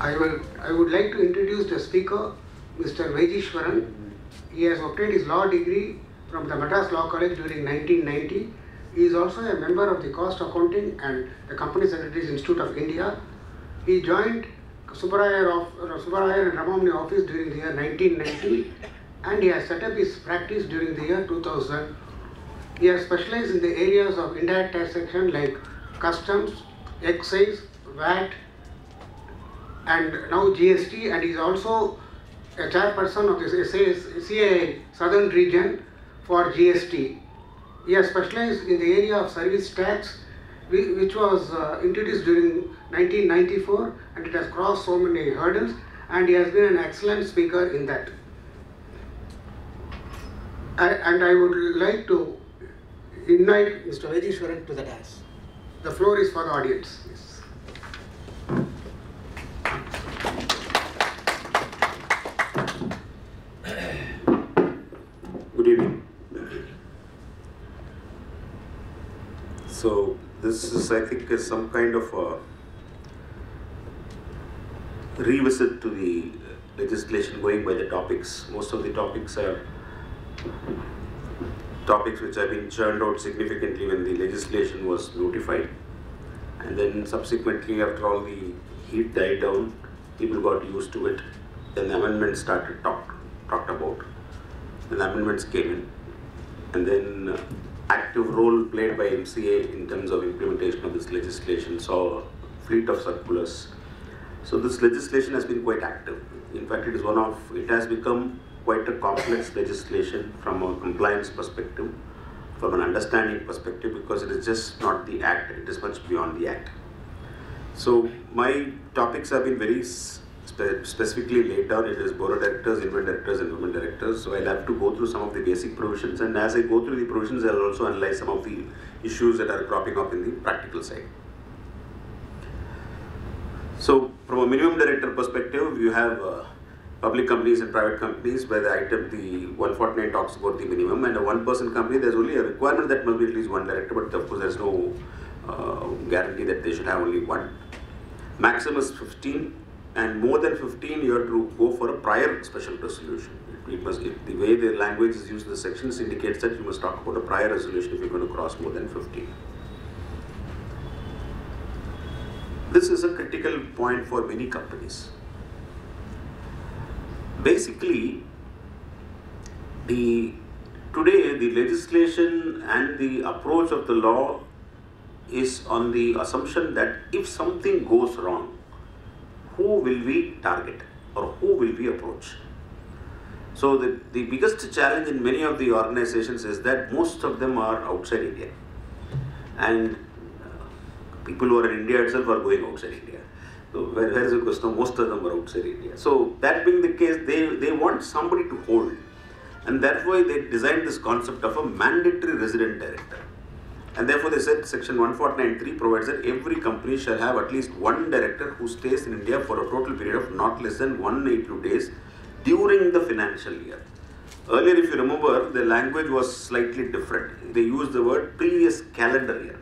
I would like to introduce the speaker, Mr. Vaidishwaran. He has obtained his law degree from the Madras Law College during 1990. He is also a member of the Cost Accounting and the Company Secretaries Institute of India. He joined Subbarayan and Ramamani office during the year 1990, and he has set up his practice during the year 2000. He has specialized in the areas of indirect taxation like customs, excise, VAT, and now GST, and he is also a chairperson of the CAI Southern Region for GST. He has specialized in the area of service tax, which was introduced during 1994, and it has crossed so many hurdles, and he has been an excellent speaker in that. And I would like to invite Mr. Vaidishwaran to the dais. The floor is for the audience. Yes. Good evening. So this is, I think, is some kind of a revisit to the legislation going by the topics. Most of the topics are topics which have been churned out significantly when the legislation was notified, and then subsequently, after all the heat died down, people got used to it. Then the amendments started talked about. Then the amendments came in, and then active role played by MCA in terms of implementation of this legislation saw a fleet of circulars. So this legislation has been quite active. In fact, it has become quite a complex legislation from a compliance perspective, from an understanding perspective, because it is just not the act, it is much beyond the act. So my topics have been very specifically laid down. It is board directors, invent directors, and women directors. So I'll have to go through some of the basic provisions, and as I go through the provisions, I'll also analyze some of the issues that are cropping up in the practical side. So from a minimum director perspective, you have public companies and private companies, where the item, the 149 talks about the minimum, and a one-person company, there's only a requirement that must be at least one director, but of course there's no guarantee that they should have only one. Maximum is 15, and more than 15 you have to go for a prior special resolution. The way the language is used in the sections indicates that you must talk about a prior resolution if you're going to cross more than 15. This is a critical point for many companies. Basically, today the legislation and the approach of the law is on the assumption that if something goes wrong, who will we target or who will we approach? So the biggest challenge in many of the organizations is that most of them are outside India, and people who are in India itself are going outside India. So where is the question? Most of them are outside India. So that being the case, they want somebody to hold, and therefore they designed this concept of a mandatory resident director. And therefore they said section 149(3) provides that every company shall have at least one director who stays in India for a total period of not less than 182 days during the financial year. Earlier, if you remember, the language was slightly different. They used the word previous calendar year.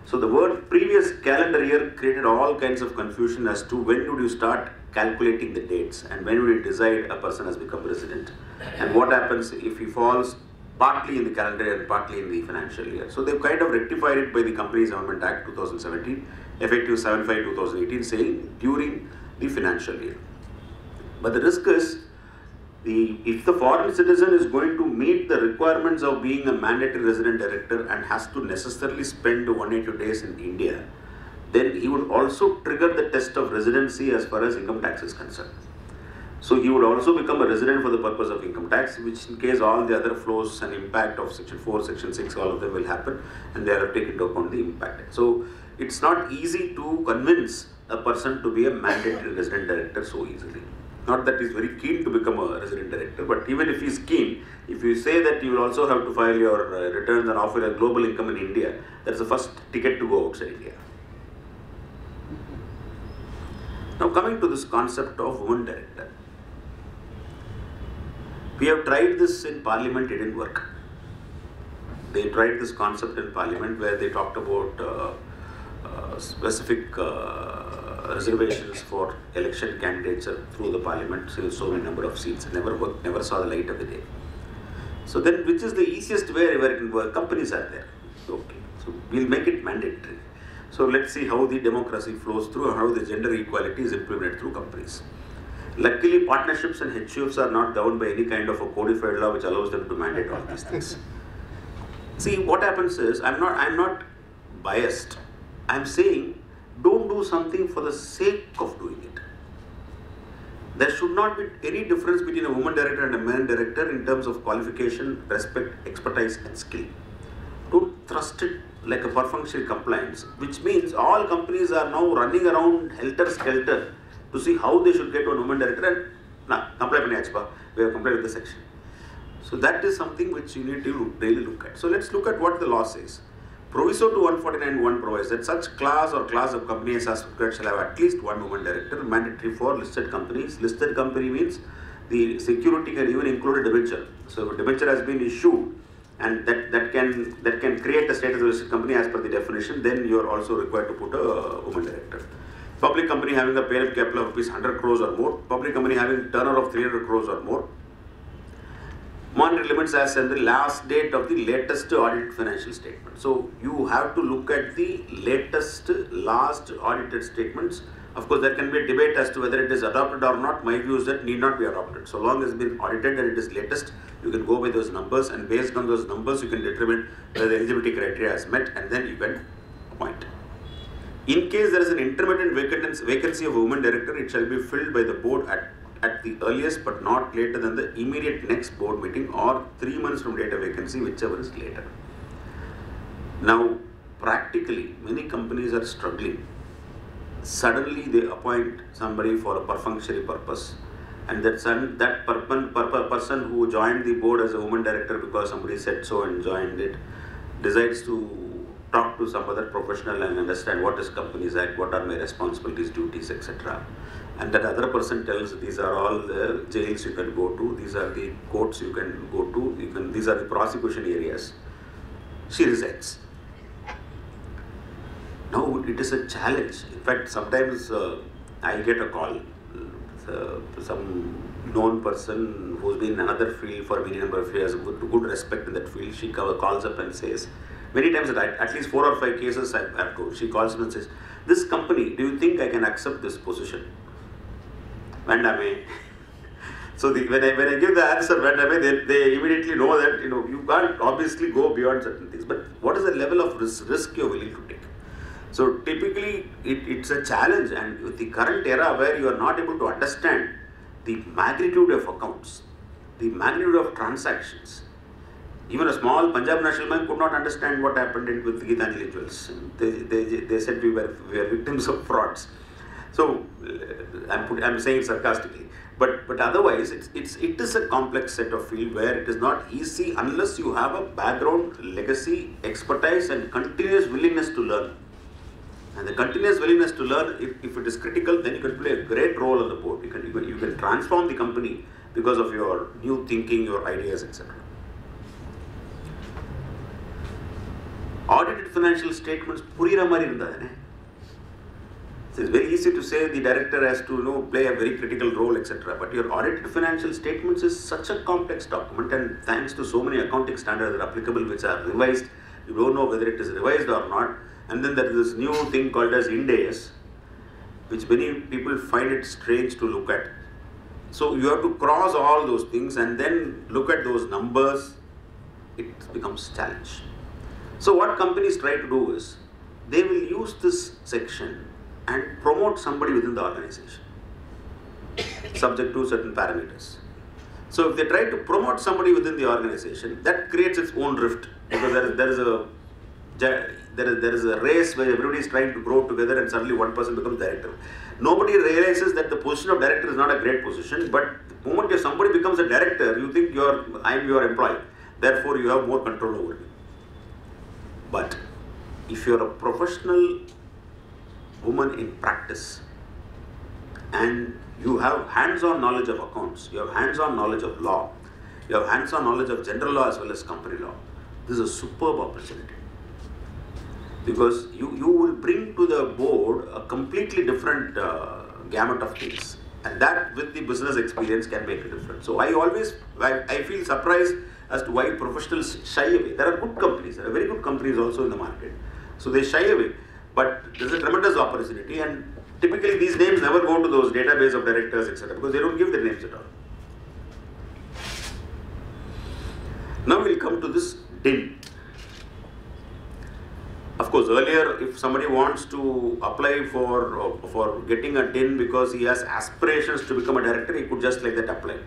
So the word previous calendar year created all kinds of confusion as to when would you start calculating the dates and when would you decide a person has become resident, and what happens if he falls partly in the calendar year and partly in the financial year. So they've kind of rectified it by the Companies Government Act 2017, effective 7/5/2018, saying during the financial year. But the risk is, if the foreign citizen is going to meet the requirements of being a mandatory resident director and has to necessarily spend 180 days in India, then he would also trigger the test of residency as far as income tax is concerned. So he would also become a resident for the purpose of income tax, which in case all the other flows and impact of section 4, section 6, all of them will happen, and they are taken into account the impact. So it's not easy to convince a person to be a mandatory resident director so easily. Not that he's very keen to become a resident director, but even if he's keen, if you say that you will also have to file your returns and offer a global income in India, that's the first ticket to go outside India. Now coming to this concept of woman director. We have tried this in Parliament, it didn't work. They tried this concept in Parliament where they talked about specific reservations for election candidature through the parliament, so many number of seats, never saw the light of the day. So then, which is the easiest way where it can work? Companies are there. Okay, so we'll make it mandatory. So let's see how the democracy flows through, how the gender equality is implemented through companies. Luckily, partnerships and HUFs are not governed by any kind of a codified law which allows them to mandate all these things. See, what happens is, I'm not biased. I'm saying, don't do something for the sake of doing it. There should not be any difference between a woman director and a man director in terms of qualification, respect, expertise and skill. Don't thrust it like a perfunctory compliance, which means all companies are now running around helter-skelter to see how they should get one woman director and, comply panni aachpa, we have complied with the section. So that is something which you need to really look at. So let's look at what the law says. Proviso to 149(1) provides that such class or class of companies as required shall have at least one woman director, mandatory for listed companies. Listed company means the security can even include a debenture. So if a debenture has been issued and that can create a status of listed company as per the definition, then you are also required to put a woman director. Public company having a parent capital of rupees 100 crores or more, public company having turnover of 300 crores or more. Monetary limits as in the last date of the latest audited financial statement. So you have to look at the last audited statements. Of course, there can be a debate as to whether it is adopted or not. My view is that need not be adopted. So long as it's been audited and it is latest, you can go by those numbers, and based on those numbers, you can determine whether the eligibility criteria is met, and then you can appoint. In case there is an intermittent vacancy of a woman director, it shall be filled by the board at the earliest but not later than the immediate next board meeting or 3 months from date of vacancy, whichever is later. Now, practically, many companies are struggling. Suddenly they appoint somebody for a perfunctory purpose, and that person who joined the board as a woman director because somebody said so and joined it, decides to talk to some other professional and understand what is Companies Act, what are my responsibilities, duties, etc. And that other person tells these are all the jails you can go to, these are the courts you can go to, these are the prosecution areas. She resigns. Now it is a challenge. In fact, sometimes I get a call, some known person who's been in another field for many number of years, good respect in that field, she calls up and says, many times at least 4 or 5 cases I've told, she calls me and says, this company, do you think I can accept this position? Vandame. So when I give the answer, Vandame, they immediately know that you can't obviously go beyond certain things. But what is the level of risk you're willing to take? So typically it's a challenge, and with the current era where you are not able to understand the magnitude of accounts, the magnitude of transactions. Even a small Punjab National Bank could not understand what happened with Geetanjali Jewels. They said we were victims of frauds. So I'm saying it sarcastically, but otherwise it is a complex set of field where it is not easy unless you have a background, legacy, expertise, and continuous willingness to learn. And the continuous willingness to learn, if it is critical, then you can play a great role on the board. You can transform the company because of your new thinking, your ideas, etc. Audited financial statements, purira mari irundha. So it's very easy to say the director has to play a very critical role, etc. But your audited financial statements is such a complex document, and thanks to so many accounting standards that are applicable, which are revised, you don't know whether it is revised or not. And then there is this new thing called as Ind AS, which many people find it strange to look at. So you have to cross all those things and then look at those numbers. It becomes a challenge. So what companies try to do is, they will use this section and promote somebody within the organization, subject to certain parameters. So if they try to promote somebody within the organization, that creates its own rift, because there is a race where everybody is trying to grow together and suddenly one person becomes director. Nobody realizes that the position of director is not a great position, but the moment somebody becomes a director, you think I am your employee, therefore you have more control over me. But if you are a professional woman in practice and you have hands-on knowledge of accounts, you have hands-on knowledge of law, you have hands-on knowledge of general law as well as company law, this is a superb opportunity. because you will bring to the board a completely different gamut of things, and that with the business experience can make a difference. So I feel surprised as to why professionals shy away. There are good companies, there are very good companies also in the market, so they shy away, but there's a tremendous opportunity, and typically these names never go to those database of directors, etc., because they don't give their names at all. Now we'll come to this DIN. Of course, earlier, if somebody wants to apply for getting a DIN because he has aspirations to become a director, he could just like that apply.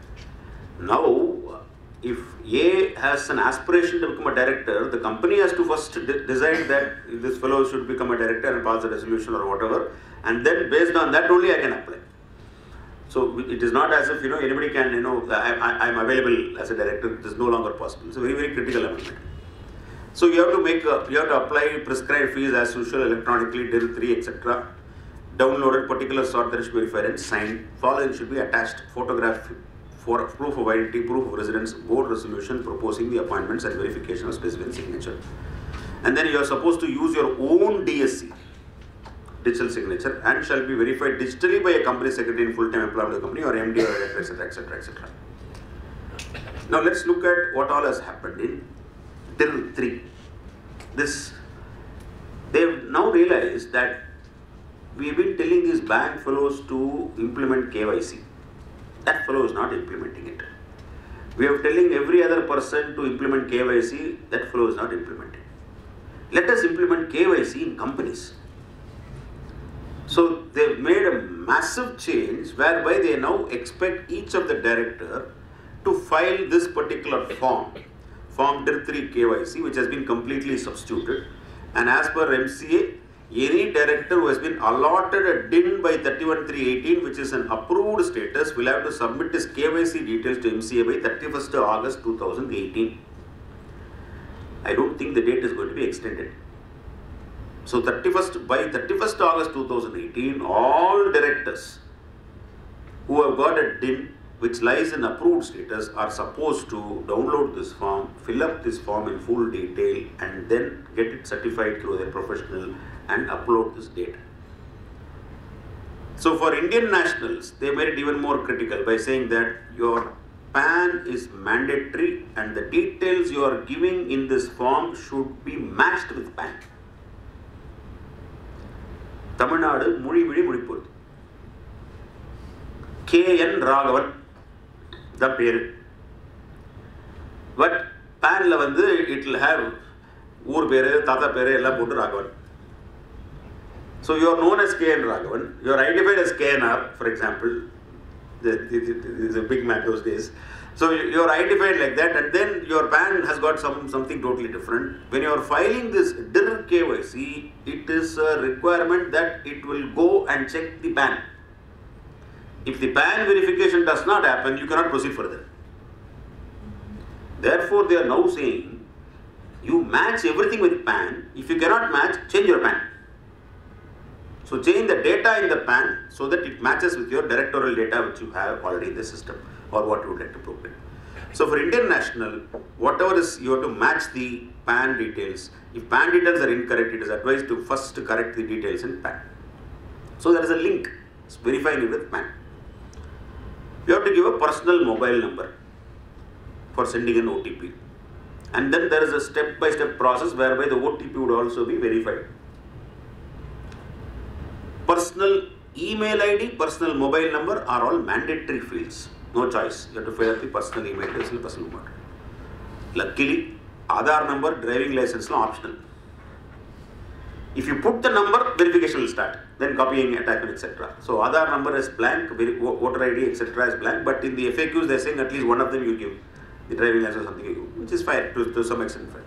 Now, if A has an aspiration to become a director, the company has to first decide that this fellow should become a director and pass a resolution or whatever, and then based on that only I can apply. So it is not as if anybody can I'm available as a director. It is no longer possible. It's a very, very critical amendment. So you have to apply prescribed fees as usual electronically, DIN 3, etc. Downloaded particular sort that is verified and signed. Following should be attached: photograph for proof of identity, proof of residence, board resolution proposing the appointments and verification of specific signature. And then you are supposed to use your own DSC, digital signature, and shall be verified digitally by a company secretary in full-time employment of the company or MD or director, etc., etc., etc. Now let's look at what all has happened in DIN 3. They've now realized that we've been telling these bank fellows to implement KYC. That fellow is not implementing it. We are telling every other person to implement KYC. That fellow is not implementing. Let us implement KYC in companies. So they've made a massive change whereby they now expect each of the director to file this particular form DIN 3 KYC, which has been completely substituted. And as per MCA, any director who has been allotted a DIN by 31/3/18, which is an approved status, will have to submit his KYC details to MCA by 31st August 2018. I don't think the date is going to be extended. So by 31st August 2018, all directors who have got a DIN which lies in approved status are supposed to download this form, fill up this form in full detail, and then get it certified through their professional and upload this data. So for Indian nationals, they made it even more critical by saying that your PAN is mandatory and the details you are giving in this form should be matched with PAN. Tamil Nadu, Mudipur. K.N. Raghavan, the parent. But PAN it will have Ur Pere, Tata Pere, Ella Putu Raghavan. So you are known as K.N. Raghavan, you are identified as KNR, for example. It's a big map those days. So you are identified like that, and then your PAN has got something totally different. When you are filing this DIN KYC, it is a requirement that it will go and check the PAN. If the PAN verification does not happen, you cannot proceed further. Therefore, they are now saying, you match everything with PAN. If you cannot match, change your PAN. So change the data in the PAN so that it matches with your directorial data which you have already in the system or what you would like to program. So for Indian national, whatever is, you have to match the PAN details. If PAN details are incorrect, it is advised to first correct the details in PAN. So there is a link, it's verifying it with PAN. You have to give a personal mobile number for sending an OTP. And then there is a step-by-step process whereby the OTP would also be verified. Personal email ID, personal mobile number are all mandatory fields. No choice. You have to fill up the personal email address and personal number. Luckily, Aadhaar number, driving license optional. If you put the number, verification will start. Then copying, attachment, etc. So Aadhaar number is blank, voter ID, etc. is blank. But in the FAQs, they are saying at least one of them you give. The driving license or something you give, which is fine to some extent fine.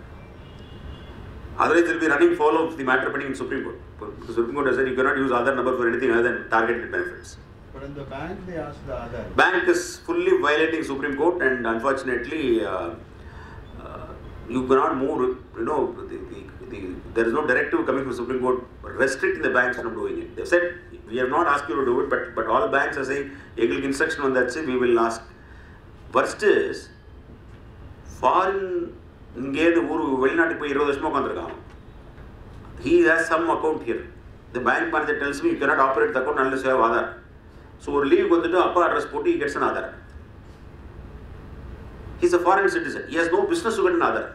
Otherwise, they will be running foul of the matter pending in Supreme Court. Because Supreme Court has said you cannot use Aadhaar number for anything other than targeted benefits. But in the bank, they ask the Aadhaar. Bank is fully violating Supreme Court, and unfortunately, you cannot move. There is no directive coming from Supreme Court restricting the banks from doing it. They said we have not asked you to do it, but all banks are saying instruction on that. Say we will ask. Worst is foreign. இங்கேருந்து வெளிநாட்டுக்கு போய் 20 வருஷமா உட்காந்துருக்கான். he has some account here. The bank manager tells me you cannot operate the account unless you have Aadhaar. So ஒரு leave வந்துட்டு அப்பா address போட்டு he gets an Aadhaar. He is a foreign citizen. He has no business to get an Aadhaar.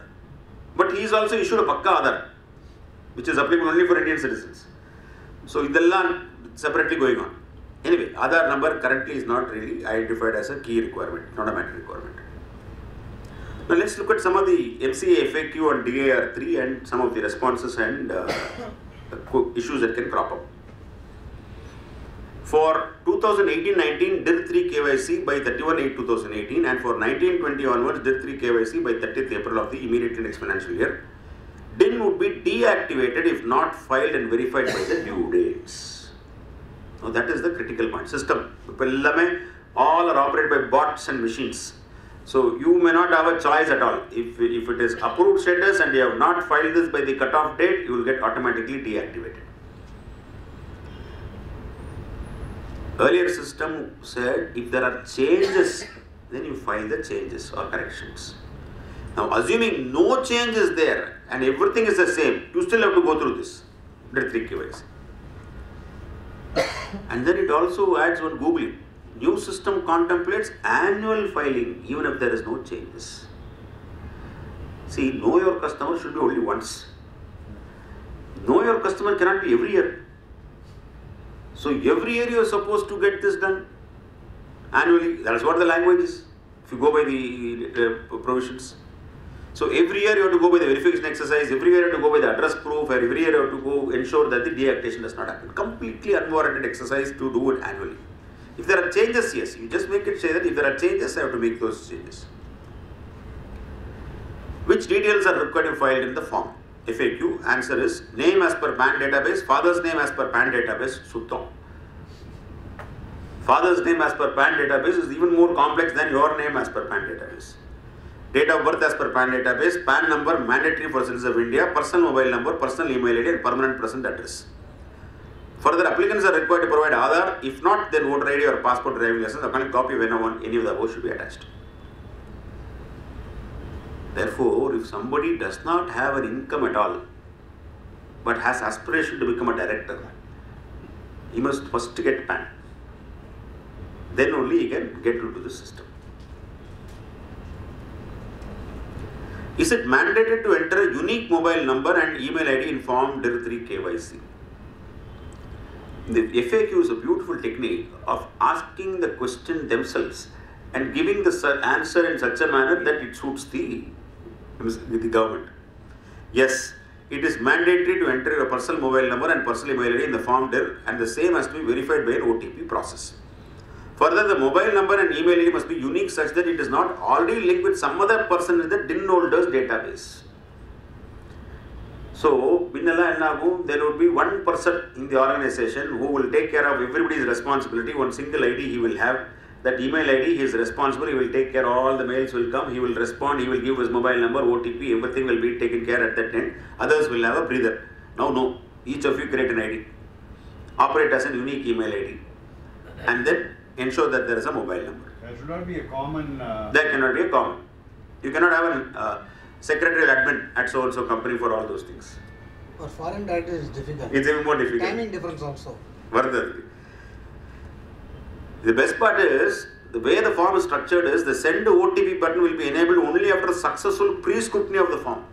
But he is also issued a Pakka Aadhaar, which is applicable only for Indian citizens. So idella separately going on. Anyway, Aadhaar number currently is not really identified as a key requirement, not a mandatory requirement. Now let's look at some of the MCA FAQ on DAR3 and some of the responses and issues that can crop up. For 2018-19, DIR3 KYC by 31/8/2018 and for 19-20 onwards, DIR3 KYC by 30th April of the immediately next financial year, DIN would be deactivated if not filed and verified by the due dates. Now that is the critical point. System, all are operated by bots and machines. So you may not have a choice at all. If it is approved status and you have not filed this by the cutoff date, you will get automatically deactivated. Earlier system said if there are changes, then you file the changes or corrections. Now assuming no change is there and everything is the same, you still have to go through this DIR3 KYC. And then it also adds one googling. New system contemplates annual filing even if there is no changes. See, know your customer should be only once. Know your customer cannot be every year. So every year you are supposed to get this done annually. That is what the language is, if you go by the provisions. So every year you have to go by the verification exercise, every year you have to go by the address proof, and every year you have to go ensure that the deactivation does not happen. Completely unwarranted exercise to do it annually. If there are changes, yes, you just make it say that if there are changes, I have to make those changes. Which details are required to file in the form? FAQ, answer is name as per PAN database, father's name as per PAN database, Suttam. Father's name as per PAN database is even more complex than your name as per PAN database. Date of birth as per PAN database, PAN number mandatory for citizens of India, personal mobile number, personal email ID and permanent present address. Further, applicants are required to provide Aadhaar. If not, then voter ID or passport driving license, a copy of any of the above should be attached. Therefore, if somebody does not have an income at all, but has aspiration to become a director, he must first get PAN. Then only he can get into the system. Is it mandated to enter a unique mobile number and email ID in form DIR3 KYC? The FAQ is a beautiful technique of asking the question themselves and giving the answer in such a manner that it suits the government. Yes, it is mandatory to enter your personal mobile number and personal email ID in the form DIR, and the same has to be verified by an OTP process. Further, the mobile number and email ID must be unique such that it is not already linked with some other person in the DIN holders database. So, there would be one person in the organization who will take care of everybody's responsibility. One single ID he will have. That email ID, he is responsible, he will take care, all the mails will come, he will respond, he will give his mobile number, OTP, everything will be taken care at that end. Others will have a breather. Now, no, each of you create an ID. Operate as a unique email ID. And then ensure that there is a mobile number. There should not be a common... There cannot be a common. You cannot have a secretarial admin at so-and-so company for all those things. For foreign director is difficult. It's even more difficult. Timing difference also. Further. The best part is, the way the form is structured is, the send OTP button will be enabled only after successful pre-scrutiny of the form.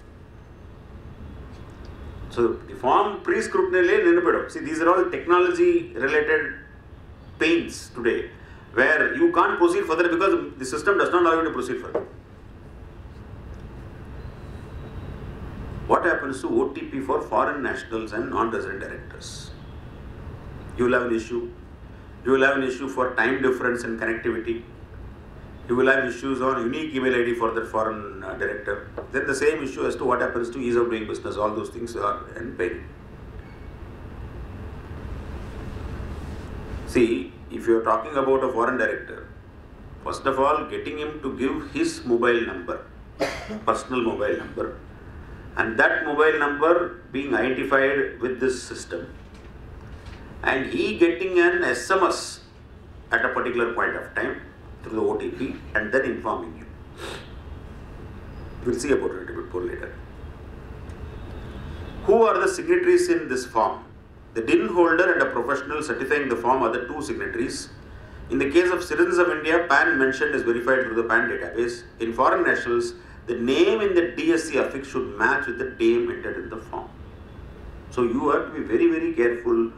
So, the form pre-scrutiny, see, these are all technology related pains today, where you can't proceed further because the system does not allow you to proceed further. What happens to OTP for foreign nationals and non-resident directors? You will have an issue. You will have an issue for time difference and connectivity. You will have issues on unique email ID for the foreign director. Then the same issue as to what happens to ease of doing business. All those things are in pain. See, if you are talking about a foreign director, first of all, getting him to give his mobile number, personal mobile number, and that mobile number being identified with this system, and he getting an SMS at a particular point of time through the OTP and then informing you. We'll see about it a bit more later. Who are the signatories in this form? The DIN holder and a professional certifying the form are the two signatories. In the case of citizens of India, PAN mentioned is verified through the PAN database. In foreign nationals, the name in the DSC affix should match with the name entered in the form. So you have to be very, very careful,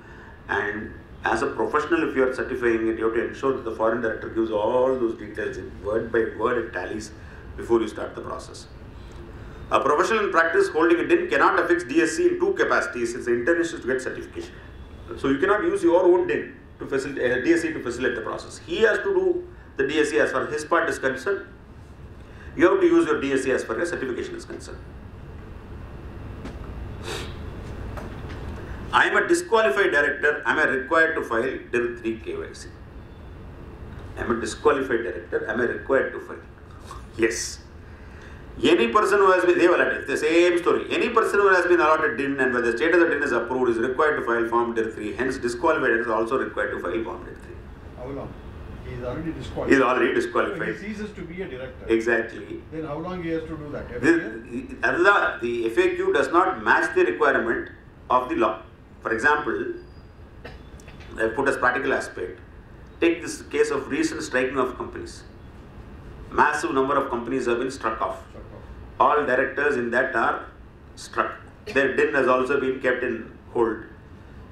and as a professional, if you are certifying it, you have to ensure that the foreign director gives all those details in word by word and tallies before you start the process. A professional in practice holding a DIN cannot affix DSC in two capacities since the intention is to get certification. So you cannot use your own DIN to facilitate DSC to facilitate the process. He has to do the DSC as far as his part is concerned. You have to use your DSC as far as certification is concerned. I am a disqualified director. Am I required to file DIN 3 KYC? I am a disqualified director. Am I required to file? Yes. Any person who has been, they will allotted, the same story. Any person who has been allotted DIN and where the status of DIN is approved is required to file Form DIN 3. Hence, disqualified is also required to file Form DIN 3. How long? He is already disqualified. He is already disqualified. So he ceases to be a director. Exactly. Then how long he has to do that? Every year? The FAQ does not match the requirement of the law. For example, I put as practical aspect. Take this case of recent striking of companies. Massive number of companies have been struck off. All directors in that are struck. Their DIN has also been kept in hold.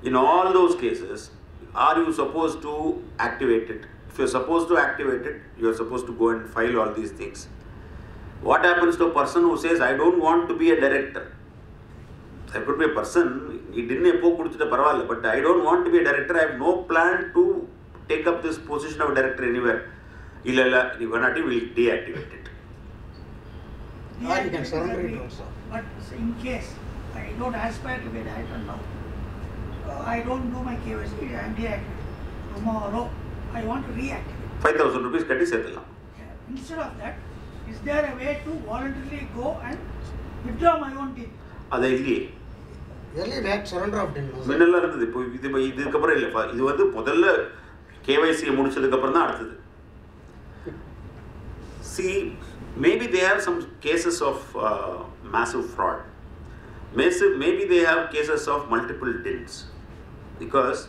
In all those cases, are you supposed to activate it? If you're supposed to activate it, you're supposed to go and file all these things. What happens to a person who says, I don't want to be a director? There could be a person, he didn't but I don't want to be a director, I have no plan to take up this position of a director anywhere. Illala, will deactivate it. Or you can surrender it also. But in case I don't aspire to be a director now, I don't do my KYC, I am deactivated. Tomorrow, I want to reactivate. 5,000 rupees katti setala. Instead of that, is there a way to voluntarily go and withdraw my own DIN? That's illiye. Really, we had surrender of DIN. முன்னெல்லாம் இருந்தது. இப்போ இதுக்கு அப்புறம் இல்ல. இது வந்து முதல்ல KYC முடிச்சதுக்கு அப்புறம் தான் அடுத்தது. See, maybe they have some cases of massive fraud. Maybe they have cases of multiple DINs because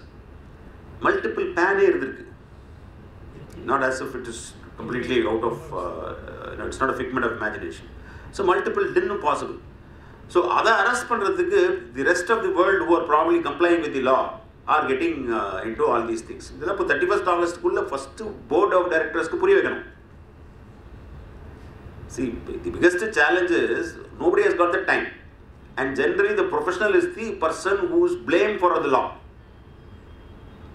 multiple PAN irukku. Not as if it is completely out of, it's not a figment of imagination. So multiple DIN possible. So other arrest பண்றதுக்கு the rest of the world who are probably complying with the law are getting into all these things. இதெல்லாம் இப்போ 31st August குள்ள first board of directors க்கு புரிய வைக்கணும். See, the biggest challenge is nobody has got the time, and generally the professional is the person who is blamed for the law.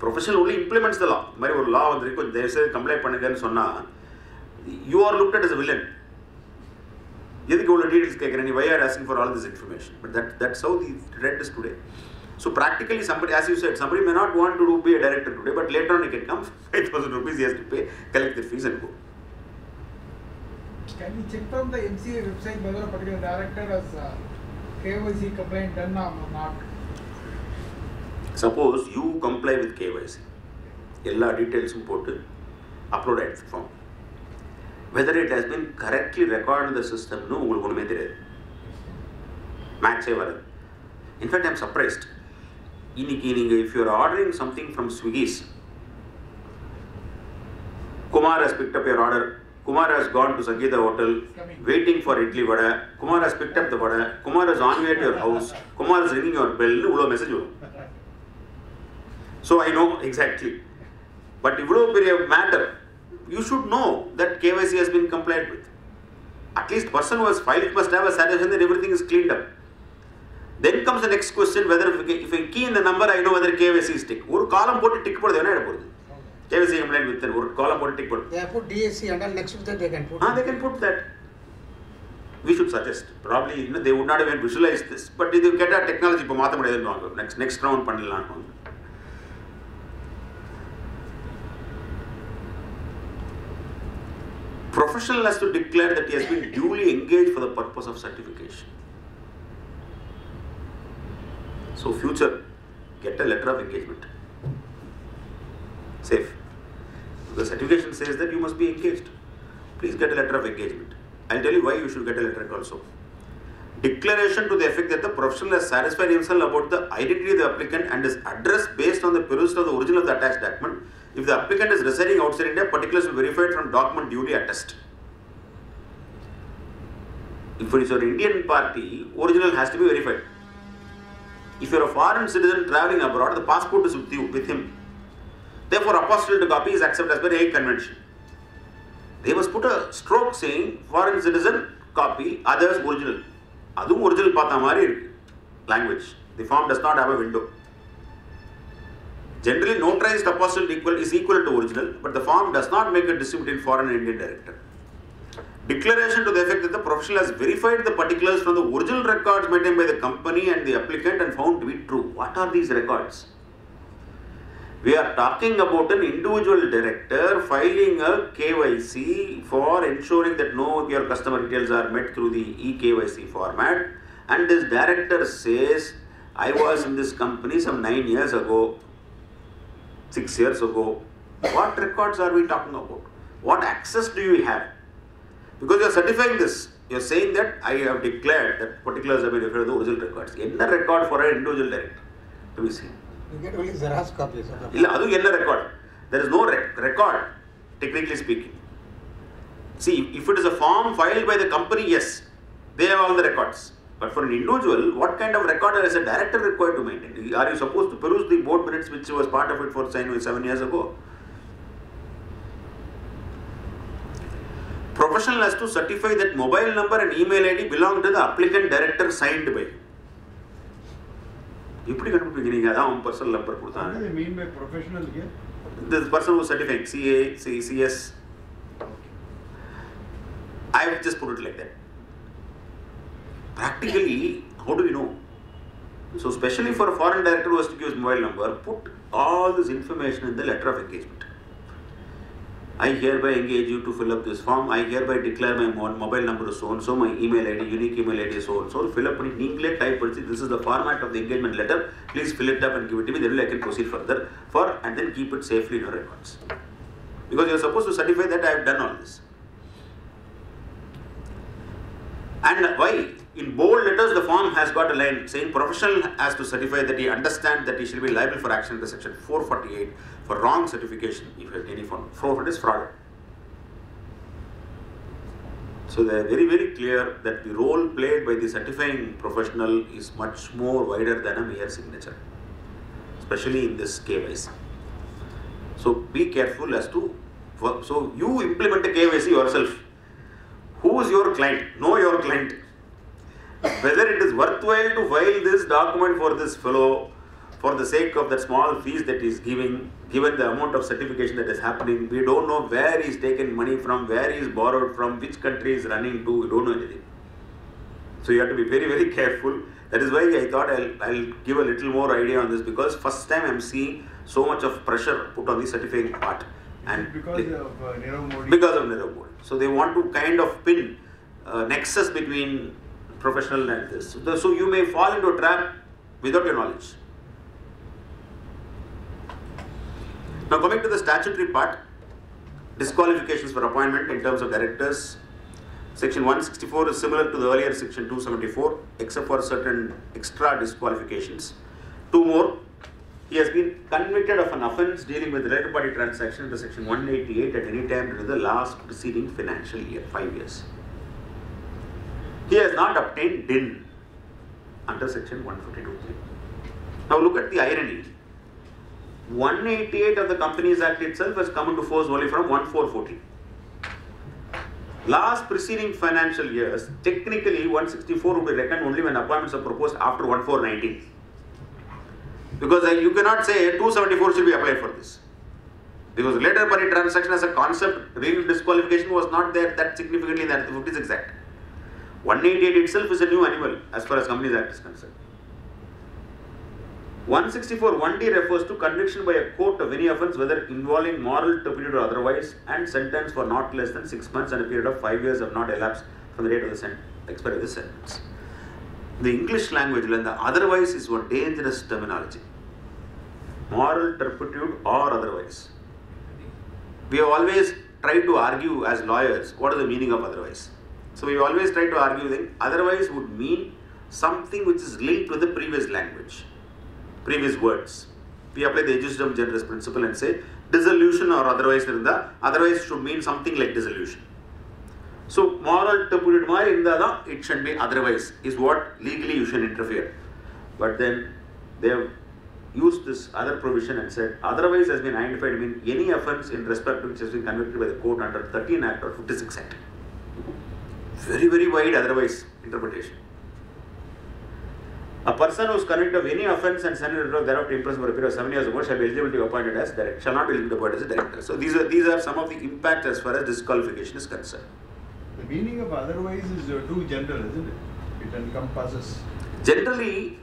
Professional only implements the law. மாதிரி ஒரு law வந்திருக்கு, தயவுசெய்து comply பண்ணுங்கன்னு சொன்னா, you are looked at as a villain. எதுக்கு இவ்வளோ details கேட்குறேன், நீ why are asking for all this information? But that's how the trend is today. So practically, somebody, as you said, somebody may not want to be a director today, but later on he can come, 5,000 rupees he has to pay, collect the fees and go. Can you check from the MCA website whether a particular director has KYC complaint done or not? Suppose you comply with KYC, all details போட்டு upload ஆயிடுச்சு form. Whether it has been correctly recorded in the system, no, உங்களுக்கு ஒண்ணுமே தெரியாது. Match-ஏ வராது. In fact, I am surprised. இன்னைக்கு நீங்க if you are ordering something from Swiggy's, Kumar has picked up your order. Kumar has gone to Sangeeta Hotel, waiting for idli vada. Kumar has picked up the vada. Kumar is on way to your house. Kumar is ringing your bell. Ivlo message varo. So I know exactly. But ivlo periya matter. You should know that KYC has been complied with. At least person who has filed it must have a satisfaction that everything is cleaned up. Then comes the next question, whether if I key in the number, I know whether KYC is tick. One column put tick போடுது என்ன ஆயிட போகுது? KYC complaint with one column put tick போடுது. They have put DSC and then next to that they can put. They can put that. We should suggest. Probably they would not even visualize this, but they get a technology இப்போ மாத்த முடியாதுன்னு next round பண்ணலாம்னு. Professional has to declare that he has been duly engaged for the purpose of certification. So future, get a letter of engagement. Safe. The certification says that you must be engaged. Please get a letter of engagement. I'll tell you why you should get a letter also. Declaration to the effect that the professional has satisfied himself about the identity of the applicant and is addressed based on the perusal of the original of the attached document. If the applicant is residing outside India, particulars will be verified from document duly attest. If it is your Indian party, original has to be verified. If you are a foreign citizen travelling abroad, the passport is with him. Therefore, apostilled copy is accepted as per Hague Convention. They must put a stroke saying foreign citizen copy, others original. Adum original paatha mari language. The form does not have a window. Generally, notarized apostilled is equal to original, but the form does not make a distinction between foreign and Indian director. Declaration to the effect that the professional has verified the particulars from the original records maintained by the company and the applicant and found to be true. What are these records? We are talking about an individual director filing a KYC for ensuring that no of your customer details are met through the eKYC format, and this director says, I was in this company some 9 years ago, 6 years ago. What records are we talking about? What access do you have? Because you are certifying this, you are saying that I have declared that particulars have been referred to the original records. Enna record for an individual director to be seen. You get only Xerox copies of the record. There is no record, technically speaking. See, if it is a form filed by the company, yes, they have all the records. But for an individual, what kind of record is a director required to maintain? Are you supposed to peruse the board minutes which was part of it for 7 years ago? Professional has to certify that mobile number and email ID belong to the applicant director signed by. What do they mean by professional here? This person who is certifying CA, CS. I have just put it like that. Practically, how do we know? So, especially for a foreign director who has to give his mobile number, put all this information in the letter of engagement. I hereby engage you to fill up this form. I hereby declare my mobile number is so and so, my email ID, unique email ID is so and so. Fill up it, neatly type it. This is the format of the engagement letter. Please fill it up and give it to me. Then I can proceed further and then keep it safely in your records. Because you are supposed to certify that I have done all this. And why? In bold letters, the form has got a line saying professional has to certify that he understands that he shall be liable for action under section 448 for wrong certification if you have any form. 448 is fraud. So they are very, very clear that the role played by the certifying professional is much more wider than a mere signature, especially in this KYC. So be careful as to, so you implement a KYC yourself. Who is your client? Know your client. Whether it is worthwhile to file this document for this fellow for the sake of that small fees that he is giving, given the amount of certification that is happening. We don't know where he is taken money from, where he is borrowed from, which country he is running to, we don't know anything. So you have to be very, very careful. That is why I thought I'll give a little more idea on this, because first time I am seeing so much of pressure put on the certifying part. And because of Nirav Modi? Because of Nirav Modi. So they want to kind of pin nexus between professional and this. So you may fall into a trap without your knowledge. Now coming to the statutory part, disqualifications for appointment in terms of directors. Section 164 is similar to the earlier section 274, except for certain extra disqualifications. Two more. He has been convicted of an offence dealing with related party transaction under section 188 at any time during the last preceding financial year, 5 years. He has not obtained DIN under section 152. Now look at the irony. 188 of the Companies Act itself has come into force only from 1414. Last preceding financial years, technically 164 would be reckoned only when appointments are proposed after 1419. Because you cannot say 274 should be applied for this. Because later party transaction as a concept, real disqualification was not there that significantly in the 56 Act. 188 itself is a new animal as far as Companies Act is concerned. 164 1D refers to conviction by a court of any offence, whether involving moral turpitude or otherwise, and sentence for not less than 6 months and a period of 5 years have not elapsed from the date of the expiry of the sentence. The English language, and the otherwise is one dangerous terminology. Moral turpitude or otherwise. We have always tried to argue as lawyers what is the meaning of otherwise. So we always try to argue that otherwise would mean something which is linked with the previous language, previous words. We apply the ejusdem generis principle and say dissolution or otherwise should mean something like dissolution. So moral interpreted it should be otherwise is what legally you should interfere. But then they have used this other provision and said otherwise has been identified mean any offence in respect to which has been convicted by the court under 13 Act or 56 Act. Very, very wide otherwise interpretation. A person who is convicted of any offence and sentenced thereafter imprisoned for a period of 7 years or more shall be eligible to be appointed as director, shall not be eligible to be appointed as a director. So these are some of the impacts as far as disqualification is concerned. The meaning of otherwise is too general, isn't it? It encompasses. Generally,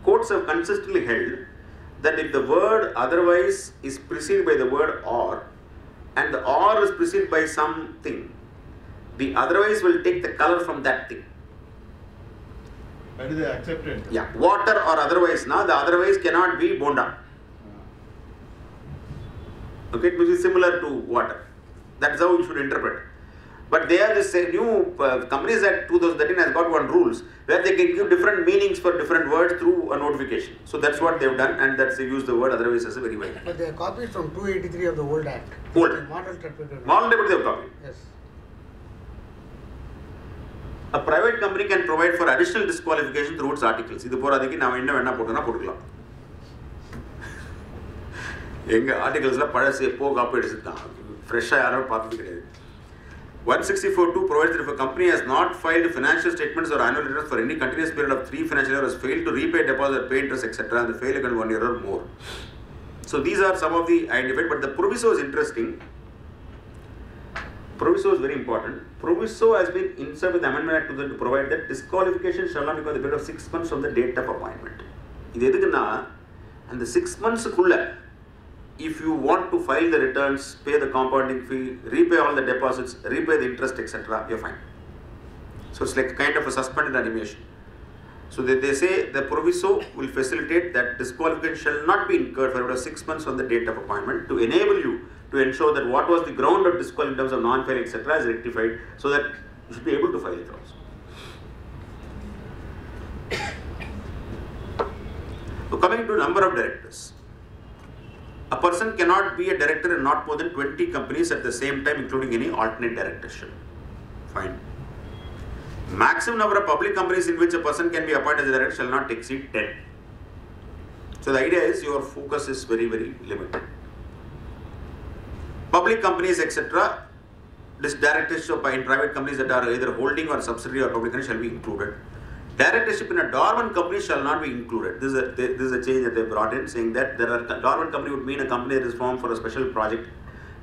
courts have consistently held that if the word otherwise is preceded by the word or, and the or is preceded by something, the otherwise will take the color from that thing. That is accepted. Yeah, water or otherwise. Now the otherwise cannot be bonda. Okay, it will be similar to water. That's how you should interpret. But they are this new Companies Act 2013 has got one rules where they can give different meanings for different words through a notification. So that's what they've done, and that's they use the word otherwise as a very wide. But they are copied from 283 of the old Act. Old. Model interpreted. Model interpreted they have copied. Yes. A private company can provide for additional disqualification through its articles. இது போறாதீங்க நாம என்ன வேணா போட்டோம்னா போட்டுக்கலாம். எங்க ஆர்டிகல்ஸ்ல பழசு எப்போ copy அடிச்சிட்டான். ஃப்ரெஷ்ஷா யாரும் பார்த்தது கிடையாது. 164(2) provides that if a company has not filed financial statements or annual returns for any continuous period of 3 financial years, has failed to repay deposit, pay interest, etc., and the failure can 1 year or more. So these are some of the identified, but the proviso is interesting. Proviso is very important. Proviso has been inserted with the Amendment Act to provide that disqualification shall not be for the period of 6 months from the date of appointment. இது எதுக்குன்னா அந்த 6 monthsக்குள்ள if you want to file the returns, pay the compounding fee, repay all the deposits, repay the interest, etc., you're fine. So it's like kind of a suspended animation. So they say the proviso will facilitate that disqualification shall not be incurred for about 6 months from the date of appointment to enable you to ensure that what was the ground of disqualification in terms of non-filing, etc., is rectified so that you should be able to file it also. So coming to number of directors. A person cannot be a director in not more than 20 companies at the same time, including any alternate directorship. Fine. Maximum number of public companies in which a person can be appointed as a director shall not exceed 10. So the idea is your focus is very, very limited. Public companies, etc., this directorship in private companies that are either holding or subsidiary or public companies shall be included. Directorship in a dormant company shall not be included. This is a change that they brought in, saying that there are dormant company would mean a company that is formed for a special project,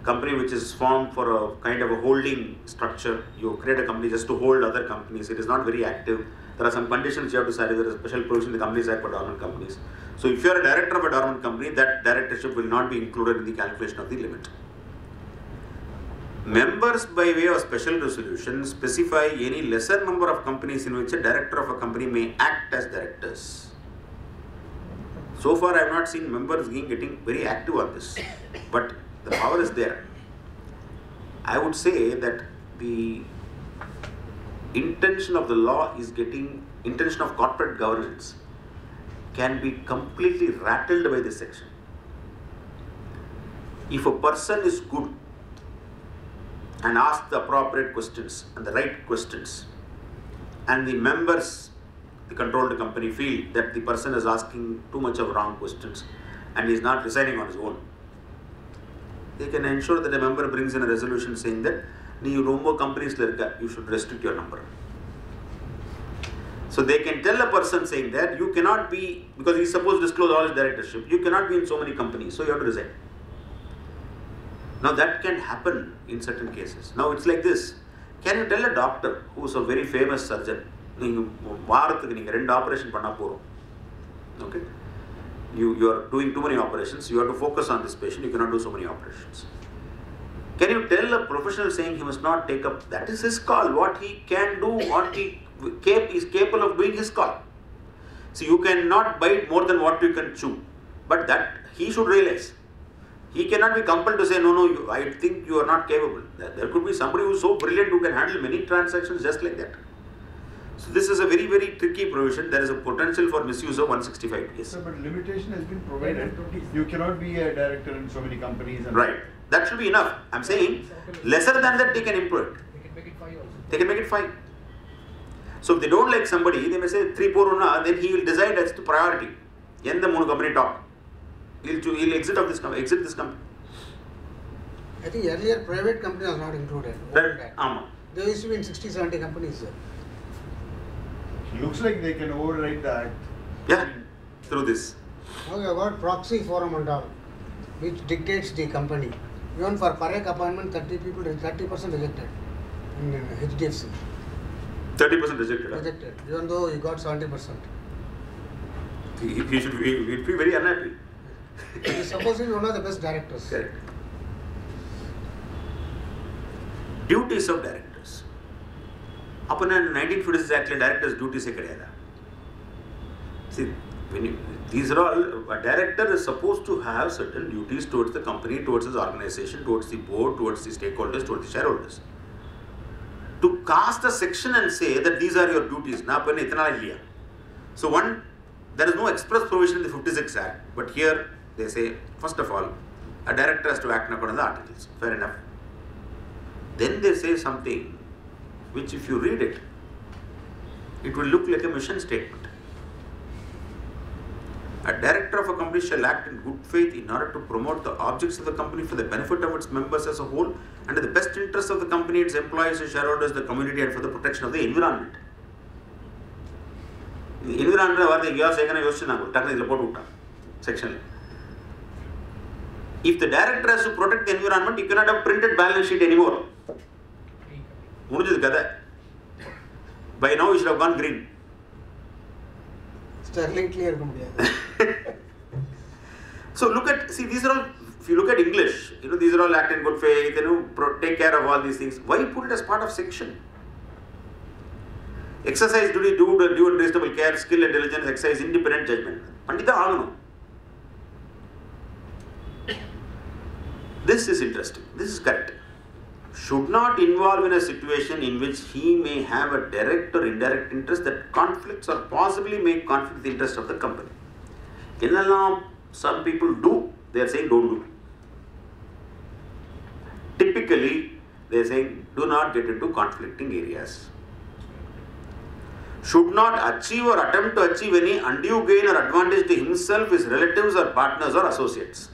company which is formed for a kind of a holding structure. You create a company just to hold other companies. It is not very active. There are some conditions you have to satisfy. There is a special provision in the Companies Act for dormant companies. So if you are a director of a dormant company, that directorship will not be included in the calculation of the limit. Members by way of special resolution specify any lesser number of companies in which a director of a company may act as directors. So far I have not seen members getting very active on this, but the power is there. I would say that the intention of the law is intention of corporate governance can be completely rattled by this section. If a person is good and ask the appropriate questions and the right questions, and the members, the controlled company, feel that the person is asking too much of wrong questions and is not resigning on his own, they can ensure that a member brings in a resolution saying that you rombo companies you should restrict your number. So they can tell a person saying that you cannot be, because he is supposed to disclose all his directorship, you cannot be in so many companies, so you have to resign. Now that can happen in certain cases. Now it's like this. Can you tell a doctor who is a very famous surgeon, வாரத்துக்கு நீங்க 2 operation பண்ணா போறோம். Okay? You are doing too many operations, you have to focus on this patient, you cannot do so many operations. Can you tell a professional saying he must not take up, that is his call, what he can do, what he is capable of doing, his call. So you cannot bite more than what you can chew, but that he should realize. He cannot be compelled to say, no, I think you are not capable. There could be somebody who is so brilliant who can handle many transactions just like that. So this is a very, very tricky provision. There is a potential for misuse of 165 days. So, but limitation has been provided. You cannot be a director in so many companies. And Right. That should be enough. I'm saying lesser than that they can improve it. They can make it 5 also. They can make it 5. So if they don't like somebody, they may say 3, 4 unna, then he will decide as the priority. Yen the mono company top. He'll exit this company. I think earlier private company was not included. There used to be in 60, 70 companies. looks like they can override the act. Yeah, through this. Now you have got proxy forum and all, which dictates the company. Even for Parek appointment, 30% rejected in HDFC. 30% rejected. Rejected, even though you got 70%. He should be very unhappy. He is supposed to be one of the best directors. Correct. Duties of directors. Upon 1956 Act, directors' duties are. See, these are all, a director is supposed to have certain duties towards the company, towards his organization, towards the board, towards the stakeholders, towards the shareholders. To cast a section and say that these are your duties, so one, there is no express provision in the 56 Act, but here they say, first of all, a director has to act according to the articles. Fair enough. Then they say something which, if you read it, it will look like a mission statement. A director of a company shall act in good faith in order to promote the objects of the company for the benefit of its members as a whole and in the best interest of the company, its employees, its shareholders, the community, and for the protection of the environment. The environment section. If the director has to protect the environment, you cannot have printed balance sheet anymore. By now, you should have gone green. Sterling clear. So look at, see, these are all, if you look at English, these are all act in good faith, take care of all these things. Why put it as part of section? Exercise duty, due and reasonable care, skill and diligence, exercise independent judgment. Pandita Agano. This is interesting. This is correct. Should not involve in a situation in which he may have a direct or indirect interest that conflicts or possibly may conflict the interest of the company. Some people do, they are saying don't do. Typically, they are saying do not get into conflicting areas. Should not achieve or attempt to achieve any undue gain or advantage to himself, his relatives or partners or associates.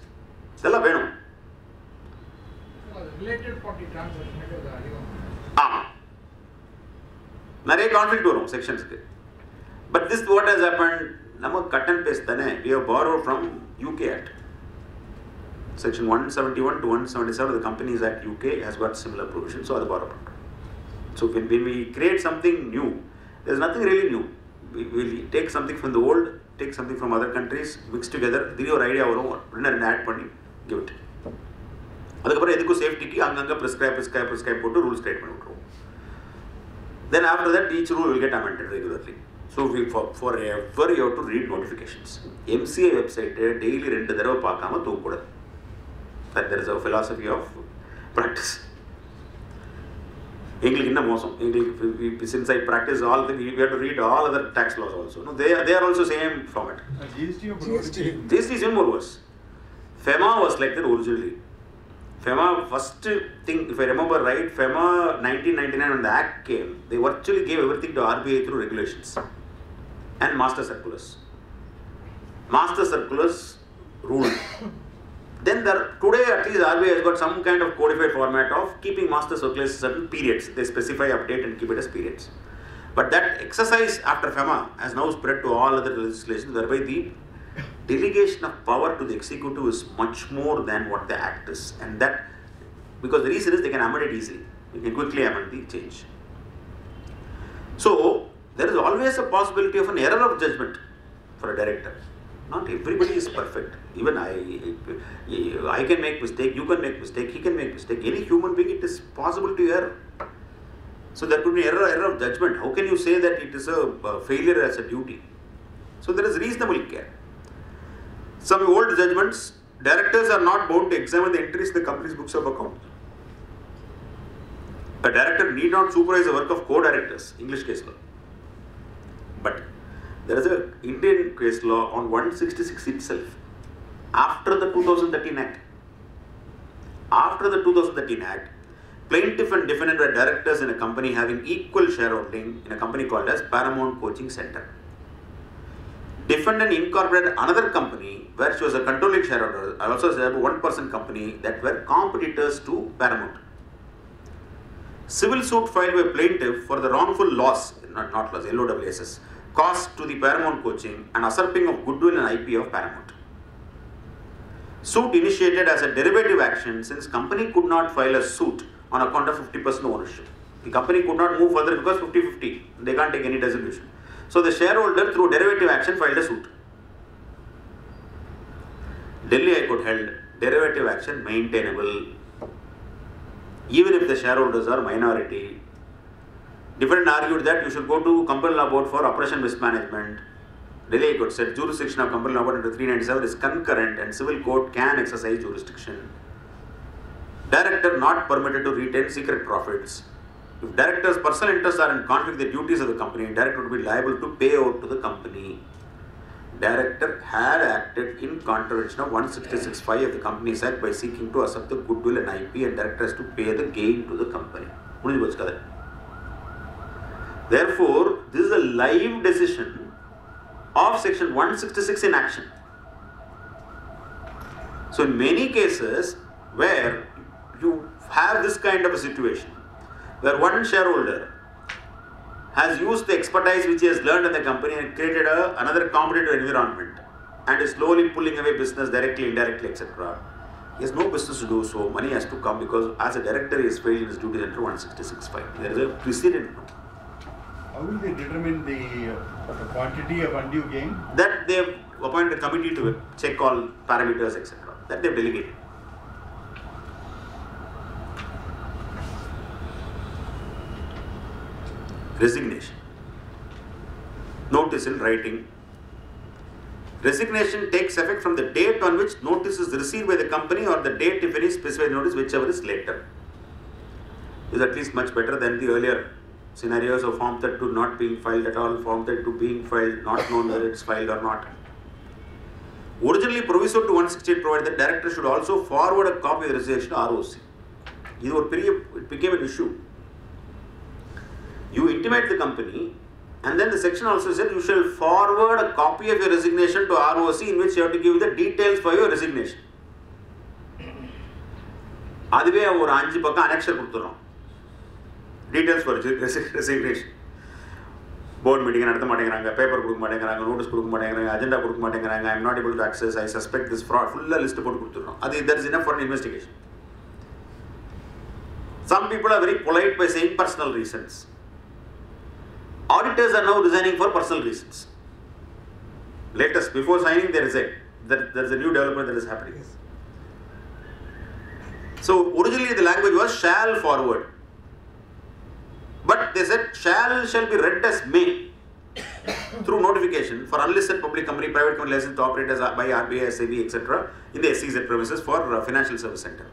Related party transaction. Nare conflict varum sections. But this what has happened, cut and paste we have borrowed from UK Act. Section 171 to 177 of the Companies Act UK has got similar provisions, so that's borrowed. So when we create something new, there's nothing really new. We will take something from the old, take something from other countries, mix together, give your idea over, add panni, give it. That's safety ki prescribe rules statement. Then after that, each rule will get amended regularly. So forever you have to read notifications. MCA website daily rendu thadava paakama thookudadu. That there is a philosophy of practice. Since I practice all things, we have to read all other tax laws also. No, they are also same format. GST is even more worse. FEMA was like that originally. FEMA, first thing, if I remember right, FEMA 1999 when the Act came, they virtually gave everything to RBI through regulations and master circulars. Master circulars ruled. Then today at least RBI has got some kind of codified format of keeping master circulars certain periods. They specify, update and keep it as periods. But that exercise after FEMA has now spread to all other legislation, whereby the delegation of power to the executive is much more than what the Act is. And that, because the reason is they can amend it easily. You can quickly amend the change. So, there is always a possibility of an error of judgment for a director. Not everybody is perfect. Even I can make mistake, you can make mistake, he can make mistake. Any human being, it is possible to err. So there could be error of judgment. How can you say that it is a failure as a duty? So there is reasonable care. Some old judgments directors are not bound to examine the entries in the company's books of account. A director need not supervise the work of co-directors, English case law. But there is an Indian case law on 166 itself, after the 2013 Act. After the 2013 Act, plaintiff and defendant were directors in a company having equal shareholding in a company called as Paramount Coaching Center. Defendant incorporated another company where she was a controlling shareholder, also a 1% company that were competitors to Paramount. Civil suit filed by plaintiff for the wrongful loss, not loss, LOWSS, cost to the Paramount Coaching and usurping of goodwill and IP of Paramount. Suit initiated as a derivative action since company could not file a suit on account of 50% ownership. The company could not move further because 50-50. They can't take any dissolution. So the shareholder through derivative action filed a suit. Delhi High Court held derivative action maintainable even if the shareholders are minority. Defendant argued that you should go to Company Law Board for operation mismanagement. Delhi High Court said jurisdiction of Company Law Board under 397 is concurrent and civil court can exercise jurisdiction. Director not permitted to retain secret profits. If director's personal interests are in conflict with the duties of the company, director would be liable to pay out to the company. Director had acted in contravention of 166(5) of the Companies Act by seeking to usurp the goodwill and IP, and director has to pay the gain to the company. Therefore, this is a live decision of section 166 in action. So in many cases where you have this kind of a situation, where one shareholder has used the expertise which he has learned in the company and created another competitive environment and is slowly pulling away business directly, indirectly, etc. He has no business to do so. Money has to come because as a director he has failed in his duties under 166(5). There is a precedent. How will they determine the quantity of undue gain? That they have appointed a committee to check all parameters, etc. That they have delegated. Resignation. Notice in writing. Resignation takes effect from the date on which notice is received by the company or the date, if any, specified notice, whichever is later. Is at least much better than the earlier scenarios of Form 32 not being filed at all, Form 32 being filed, not known whether it's filed or not. Originally, Proviso to 168 provided that director should also forward a copy of the resignation to ROC. It became an issue. You intimate the company, and then the section also said you shall forward a copy of your resignation to ROC in which you have to give the details for your resignation. அதுவே ஒரு 5 பக்கம் annexure கொடுத்துறோம். Details for resignation. Board meeting நடத்த மாட்டேங்கிறாங்க, paper கொடுக்க மாட்டேங்கிறாங்க, notice கொடுக்க மாட்டேங்கிறாங்க, அஜெண்டா கொடுக்க மாட்டேங்கிறாங்க, I am not able to access, I suspect this fraud, full list போட்டு கொடுத்துறோம். That is enough for an investigation. Some people are very polite by saying personal reasons. Auditors are now resigning for personal reasons. Latest, before signing, they resign. There is a new development that is happening. Yes. So originally the language was shall forward, but they said shall be read as may through notification for unlisted public company, private company licensed to operate as by RBI, SAB, etc. in the SEZ premises for financial service center.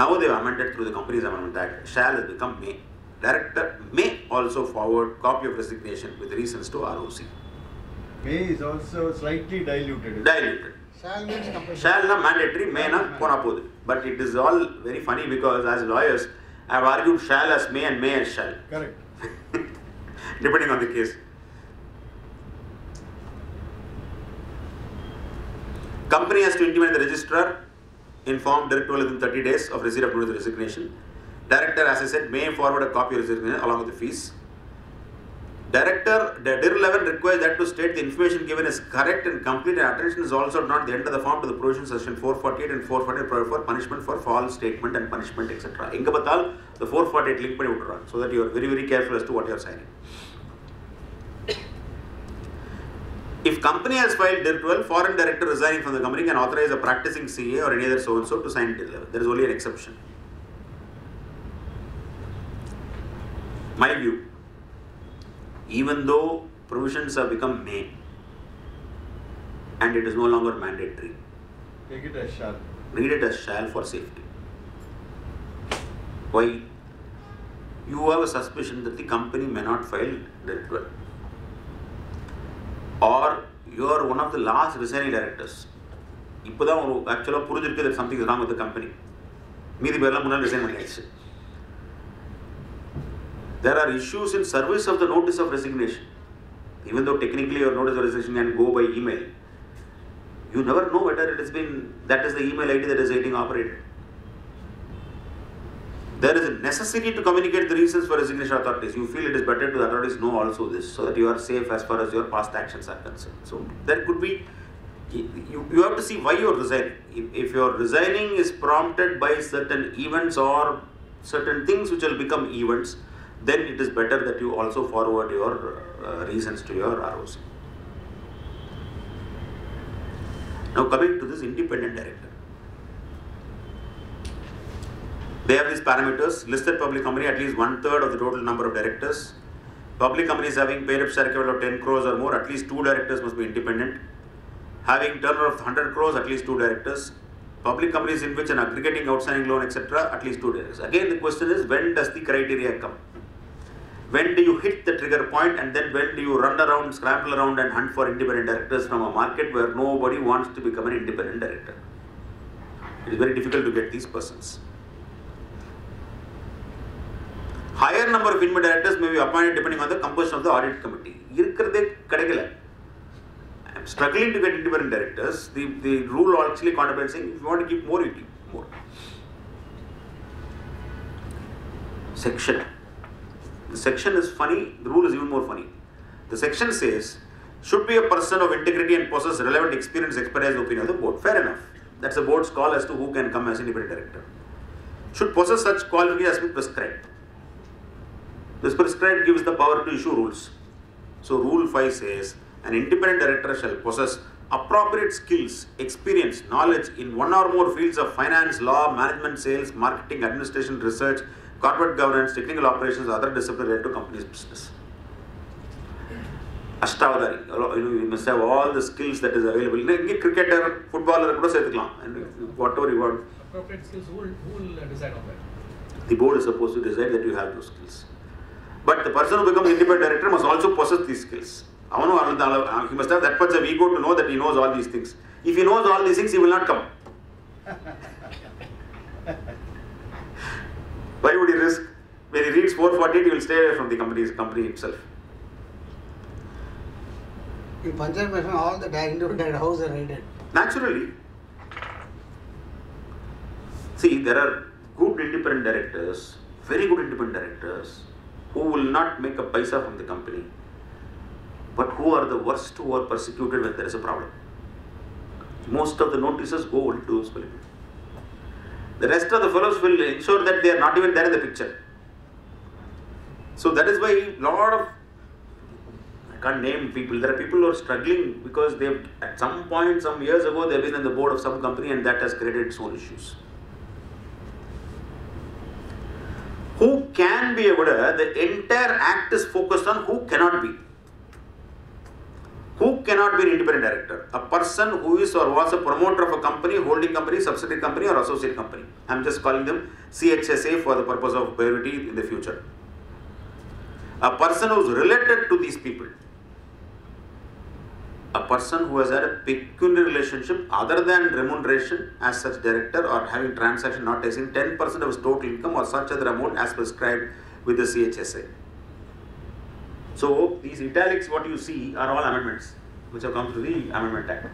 Now they have amended through the Companies Amendment Act. Shall has become may. Director may also forward copy of resignation with reasons to ROC. May is also slightly diluted. Diluted. Shall means compulsory. Shall na mandatory, may na pona podu. But it is all very funny because as lawyers, I have argued shall as may and may as shall. Correct. Depending on the case. Company has to intimate the registrar, inform director within 30 days of receipt of notice of resignation. Director, as I said, may forward a copy of resignation along with the fees. Director, DIR 11 requires that to state the information given is correct and complete, and attention is also not the end of the form to the provisions section 448 and 448 provide for punishment for false statement and punishment, etc. Inga patal, the 448 link pani utran, so that you are very, very careful as to what you are signing. If company has filed DIR 12, foreign director resigning from the company can authorize a practicing CA or any other so-and-so to sign DIR 11. There is only an exception. My view, even though provisions have become may and it is no longer mandatory, Take it as shall. Read it as shall for safety. Why? You have a suspicion that the company may not file that well. Or you are one of the last resigning directors. இப்போதான் ஆக்சுவலாக புரிஞ்சிருக்கு that something is wrong with the company. மீதி பேர்லாம் முன்னாடி resign பண்ணியாச்சு. There are issues in service of the notice of resignation. Even though technically your notice of resignation can go by email, you never know whether it has been, that is the email ID that is getting operated. There is a necessity to communicate the reasons for resignation to authorities. You feel it is better to the authorities know also this, so that you are safe as far as your past actions are concerned. So there could be, you have to see why you are resigning. If your resigning is prompted by certain events or certain things which will become events, then it is better that you also forward your reasons to your ROC. Now coming to this independent director. They have these parameters. Listed public company, at least 1/3 of the total number of directors. Public companies having paid-up share capital of 10 crores or more, at least 2 directors must be independent. Having turnover of 100 crores, at least 2 directors. Public companies in which an aggregating outstanding loan, etc., at least 2 directors. Again, the question is, when does the criteria come? When do you hit the trigger point, and then when do you run around, scramble around and hunt for independent directors from a market where nobody wants to become an independent director? It is very difficult to get these persons. Higher number of independent directors may be appointed depending on the composition of the audit committee. I am struggling to get independent directors. The rule actually contemplates saying if you want to keep more, you keep more. Section. The section is funny, the rule is even more funny. The section says, should be a person of integrity and possess relevant experience, expertise, opinion of the board. Fair enough. That's the board's call as to who can come as independent director. Should possess such qualifications as be prescribed. This prescribed gives the power to issue rules. So Rule 5 says, an independent director shall possess appropriate skills, experience, knowledge in one or more fields of finance, law, management, sales, marketing, administration, research, corporate governance, technical operations, other disciplines related to company's business. Ashtavadari, you must have all the skills that is available. Cricketer, footballer, and whatever you want. Appropriate skills, who will decide on that? The board is supposed to decide that you have those skills. But the person who becomes independent director must also possess these skills. He must have that much of ego to know that he knows all these things. If he knows all these things, he will not come. Why would he risk? When he reads 448, he will stay away from the company itself. In Punjab, all the independent houses are raided. Naturally. See, there are good independent directors, very good independent directors, who will not make a paisa from the company, but who are the worst, who are persecuted when there is a problem. Most of the notices go only to those people. The rest of the fellows will ensure that they are not even there in the picture. So that is why lot of, I can't name people, there are people who are struggling because they have, at some point, some years ago, they have been in the board of some company and that has created its own issues. Who can be able to, the entire act is focused on who cannot be. Who cannot be an independent director? A person who is or was a promoter of a company, holding company, subsidiary company or associate company. I am just calling them CHSA for the purpose of brevity in the future. A person who is related to these people. A person who has had a pecuniary relationship other than remuneration as such director or having transaction not exceeding 10% of his total income or such other amount as prescribed with the CHSA. So these italics, what you see, are all amendments which have come through the Amendment Act.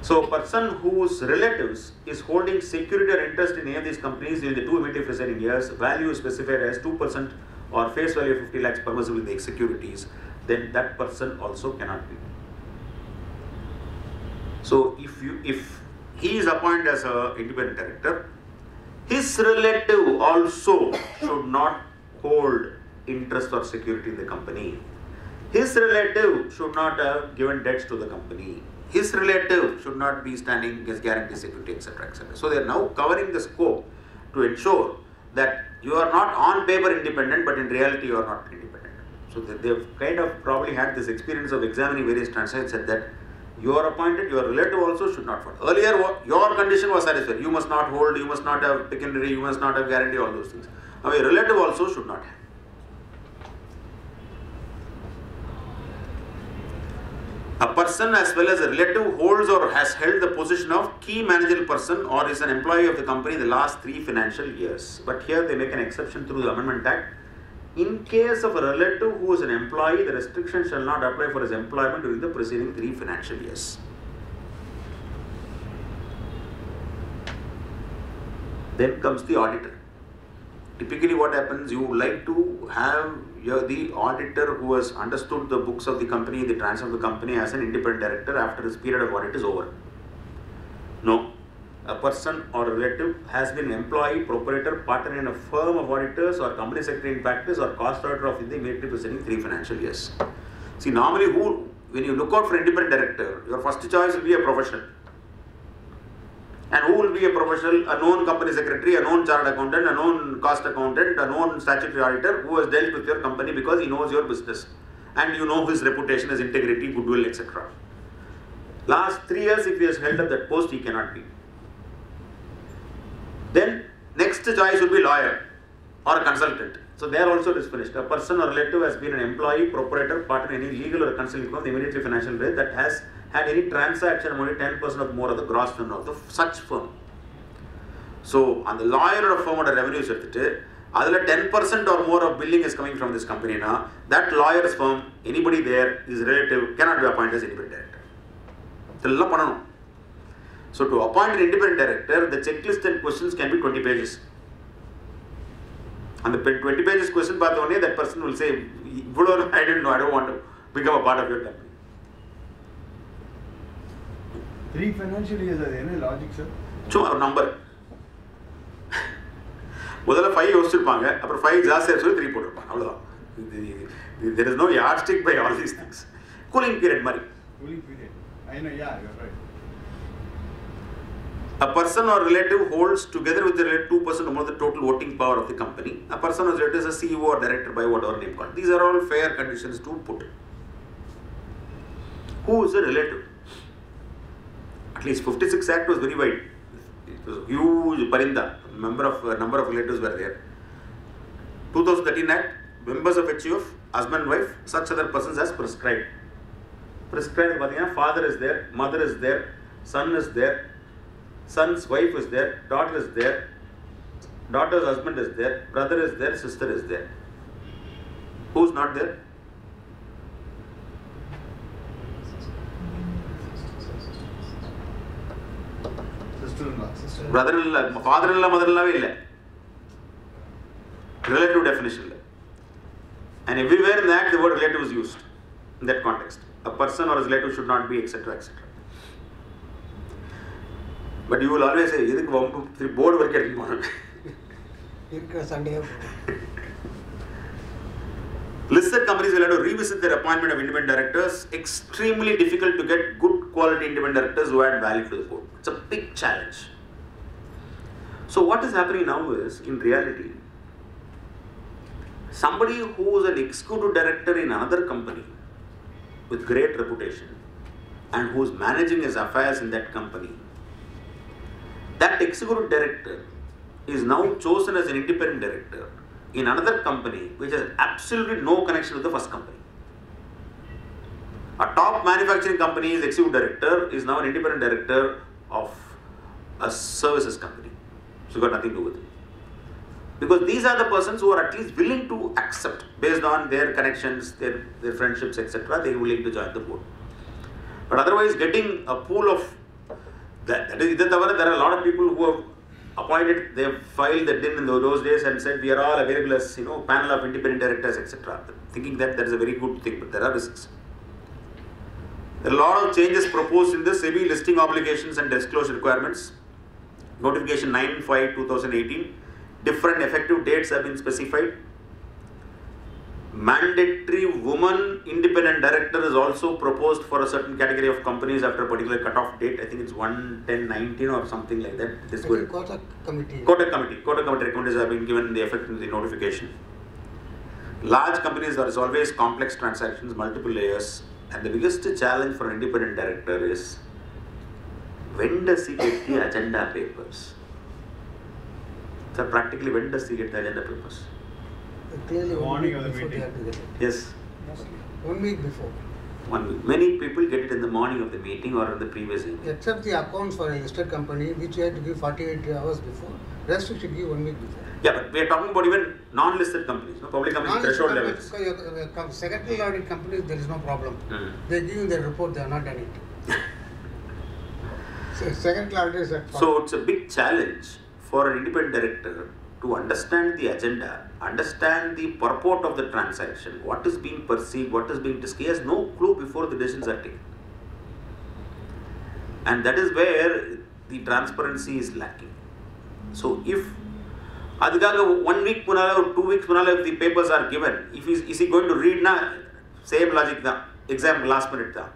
So a person whose relatives is holding security or interest in any of these companies during the 2 immediate preceding years, value is specified as 2% or face value of 50 lakhs permissible in the securities, then that person also cannot be. So if he is appointed as an independent director, his relative also should not hold interest or security in the company. His relative should not have given debts to the company. His relative should not be standing as guarantee security, etc., etc. So they are now covering the scope to ensure that you are not on paper independent, but in reality you are not independent. So they have kind of probably had this experience of examining various transactions and said that You are appointed, your relative also should not follow. Earlier, your condition was satisfied. You must not hold, you must not have pecuniary, you must not have guarantee, all those things. Now, your relative also should not have. A person as well as a relative holds or has held the position of key managerial person or is an employee of the company in the last 3 financial years. But here they make an exception through the Amendment Act. In case of a relative who is an employee, the restriction shall not apply for his employment during the preceding 3 financial years. Then comes the auditor. Typically what happens, you would like to have the auditor who has understood the books of the company, the trends of the company as an independent director after his period of audit is over. No. A person or relative has been employee, proprietor, partner in a firm of auditors or company secretary in practice or cost auditor of the immediately preceding 3 financial years. See, normally when you look out for independent director, your first choice will be a professional. And who will be a professional? A known company secretary, a known chartered accountant, a known cost accountant, a known statutory auditor who has dealt with your company because he knows your business. And you know his reputation, his integrity, goodwill, etc. Last 3 years, if he has held up that post, he cannot be. Then, next choice would be lawyer or a consultant. So, there also it is finished. A person or relative has been an employee, proprietor, partner in any legal or consulting firm, immediately financial rate that has had any transaction among 10% or more of the gross turnover of the such firm. So, on the lawyer or firm or revenue certificate, 10% or more of billing is coming from this company now. That lawyer's firm, anybody there, his relative cannot be appointed as independent director. So, to appoint an independent director, the checklist and questions can be 20 pages. And the 20 pages question part only, that person will say, I didn't know, I don't want to become a part of your company. 3 financial years are any logic, sir? சும்மா ஒரு number முதல்ல 5 யோசிச்சிருப்பாங்க, அப்புறம் 5 ஜாஸ்தியாக சொல்லி 3 போட்டிருப்பாங்க, அவ்வளோதான். There is no yardstick by all these things. Cooling period மாதிரி. Cooling period. I know, yeah, you're right. A person or relative holds together with the relative 2% or more of the total voting power of the company. A person or relative is a CEO or director by whatever name called. These are all fair conditions to put. Who is a relative? At least 56 Act was very wide. It was huge parinda. Number of relatives were there. 2013 Act, members of HUF, husband, wife, such other persons as prescribed. Prescribed, father is there, mother is there, son is there, son's wife is there, daughter is there, daughter's husband is there, brother is there, sister is there. Who's not there? Sister-in-law. Brother-in-law, father-in-law, mother-in-law illa. Relative definition. And everywhere in the Act the word relative is used in that context. A person or his relative should not be, etc., etc. But you will always say, board work Sunday. Listed companies will have to revisit their appointment of independent directors. Extremely difficult to get good quality independent directors who add value to the board. It's a big challenge. So what is happening now is, in reality, somebody who is an executive director in another company with great reputation and who is managing his affairs in that company, that executive director is now chosen as an independent director in another company which has absolutely no connection with the first company. A top manufacturing company's executive director is now an independent director of a services company. So, got nothing to do with it. Because these are the persons who are at least willing to accept, based on their connections, their friendships, etc., they are willing to join the board. But otherwise, getting a pool of there are a lot of people who have appointed, they have filed the DIN in those days and said we are all available as panel of independent directors, etc., thinking that is a very good thing, but there are risks. There are a lot of changes proposed in the SEBI listing obligations and disclosure requirements. Notification 9/5/2018. Different effective dates have been specified. Mandatory woman independent director is also proposed for a certain category of companies after a particular cut-off date. I think it's 1/10/19 or something like that. This good. Kotak committee. Kotak committee recommendations have been given the effect in the notification. Large companies, there is always complex transactions, multiple layers. And the biggest challenge for an independent director is, when does he get the agenda papers? So practically, when does he get the agenda papers? Clearly, Morning of the before they meeting. have to get it. Yes. 1 week before. 1 week. Many people get it in the morning of the meeting or in the previous evening. Except the accounts for a listed company, which you have to give 48 hours before. Rest you should give 1 week before. Yeah, but we are talking about even non-listed companies, no? Public companies, threshold levels. Secretary audit companies, there is no problem. They give you the report, they have not done it. So secretary audit is at fault. So it's a big challenge for an independent director to understand the agenda, understand the purport of the transaction, what is being perceived, what is being discussed. He has no clue before the decisions are taken. And that is where the transparency is lacking. So if adhikaga 1 week munala or 2 weeks munala if the papers are given, if is he going to read na? Same logic da. Exam last minute da.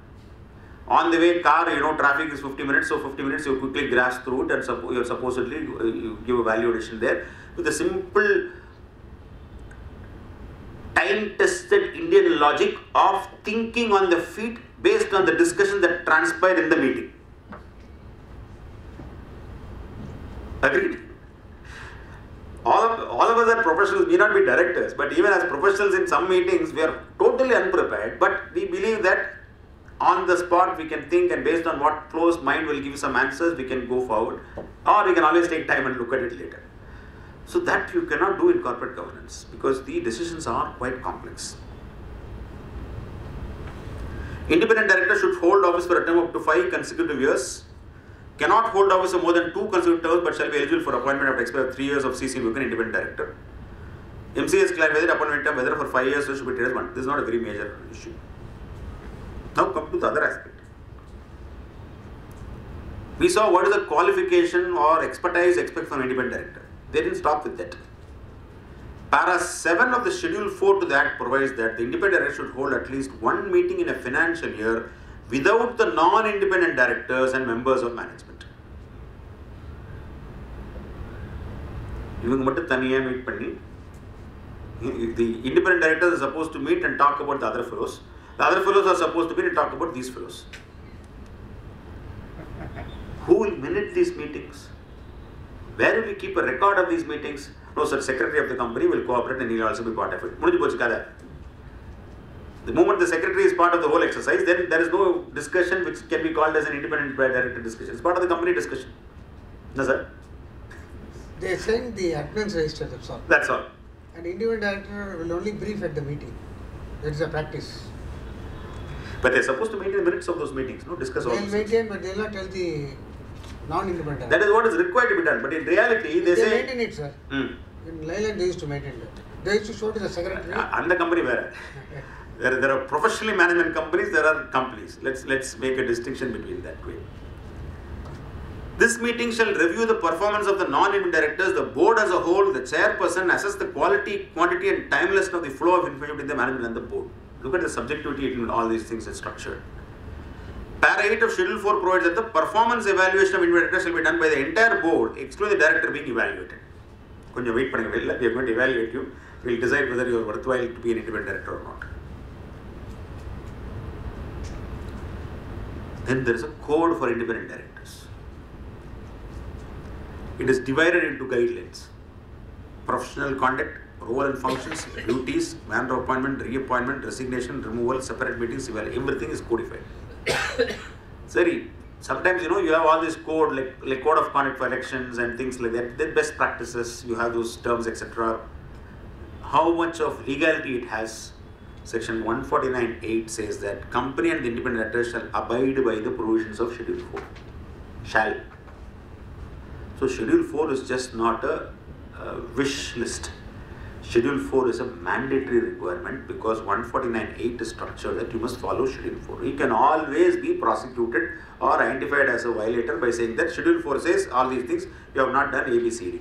On the way car, traffic is 50 minutes, so 50 minutes you quickly grasp through it and you're supposedly you give a value addition there with a simple time-tested Indian logic of thinking on the feet based on the discussion that transpired in the meeting. Agreed? All of us are professionals, may not be directors, but even as professionals in some meetings, we are totally unprepared, but we believe that on the spot we can think, and based on what closed mind will give some answers, we can go forward, or we can always take time and look at it later. So that you cannot do in corporate governance because the decisions are quite complex. Independent director should hold office for a term up to 5 consecutive years, cannot hold office for more than 2 consecutive terms, but shall be eligible for appointment after expiry of 3 years of CC Buchan independent director. MC has clarified that appointment term whether for 5 years should be treated as one. This is not a very major issue. Now come to the other aspect. We saw what is the qualification or expertise expect from an independent director. They didn't stop with that. Para 7 of the Schedule 4 to the Act provides that the independent director should hold at least 1 meeting in a financial year without the non-independent directors and members of management. The independent directors are supposed to meet and talk about the other fellows. The other fellows are supposed to meet and talk about these fellows. Who will minute these meetings? Where will we keep a record of these meetings? No, sir, secretary of the company will cooperate and he will also be part of it. The moment the secretary is part of the whole exercise, then there is no discussion which can be called as an independent director discussion. It's part of the company discussion. No, sir? They are saying the advance register, that's all. That's all. And independent director will only brief at the meeting. That is a practice. But they are supposed to maintain the minutes of those meetings, no? Discuss all They will those things. maintain, but they will not tell the non-independent director. That is what is required to be done. But in reality, they say... maintain it, sir. In Leyland, they used to maintain that. They used to show to the secretary. And the company where? There are professionally management companies, there are companies. Let's make a distinction between that way. This meeting shall review the performance of the non-independent directors, the board as a whole, the chairperson, assess the quality, quantity and timelessness of the flow of information between the management and the board. Look at the subjectivity in all these things are structured. Para 8 of Schedule 4 provides that the performance evaluation of independent directors shall be done by the entire board, excluding the director being evaluated. Konja wait pannunga, we are going to evaluate you. We will decide whether you are worthwhile to be an independent director or not. Then there is a code for independent directors. It is divided into guidelines. Professional conduct, role and functions, duties, manner of appointment, reappointment, resignation, removal, separate meetings, everything is codified. Sorry, sometimes you have all this code like code of conduct for elections and things like that. Then best practices, you have those terms, etc. How much of legality it has? Section 149(8) says that company and the independent director shall abide by the provisions of Schedule 4. Shall. So Schedule 4 is just not a wish list. Schedule 4 is a mandatory requirement because 149(8) is structured that you must follow Schedule 4. You can always be prosecuted or identified as a violator by saying that Schedule 4 says all these things, you have not done A, B, C, D.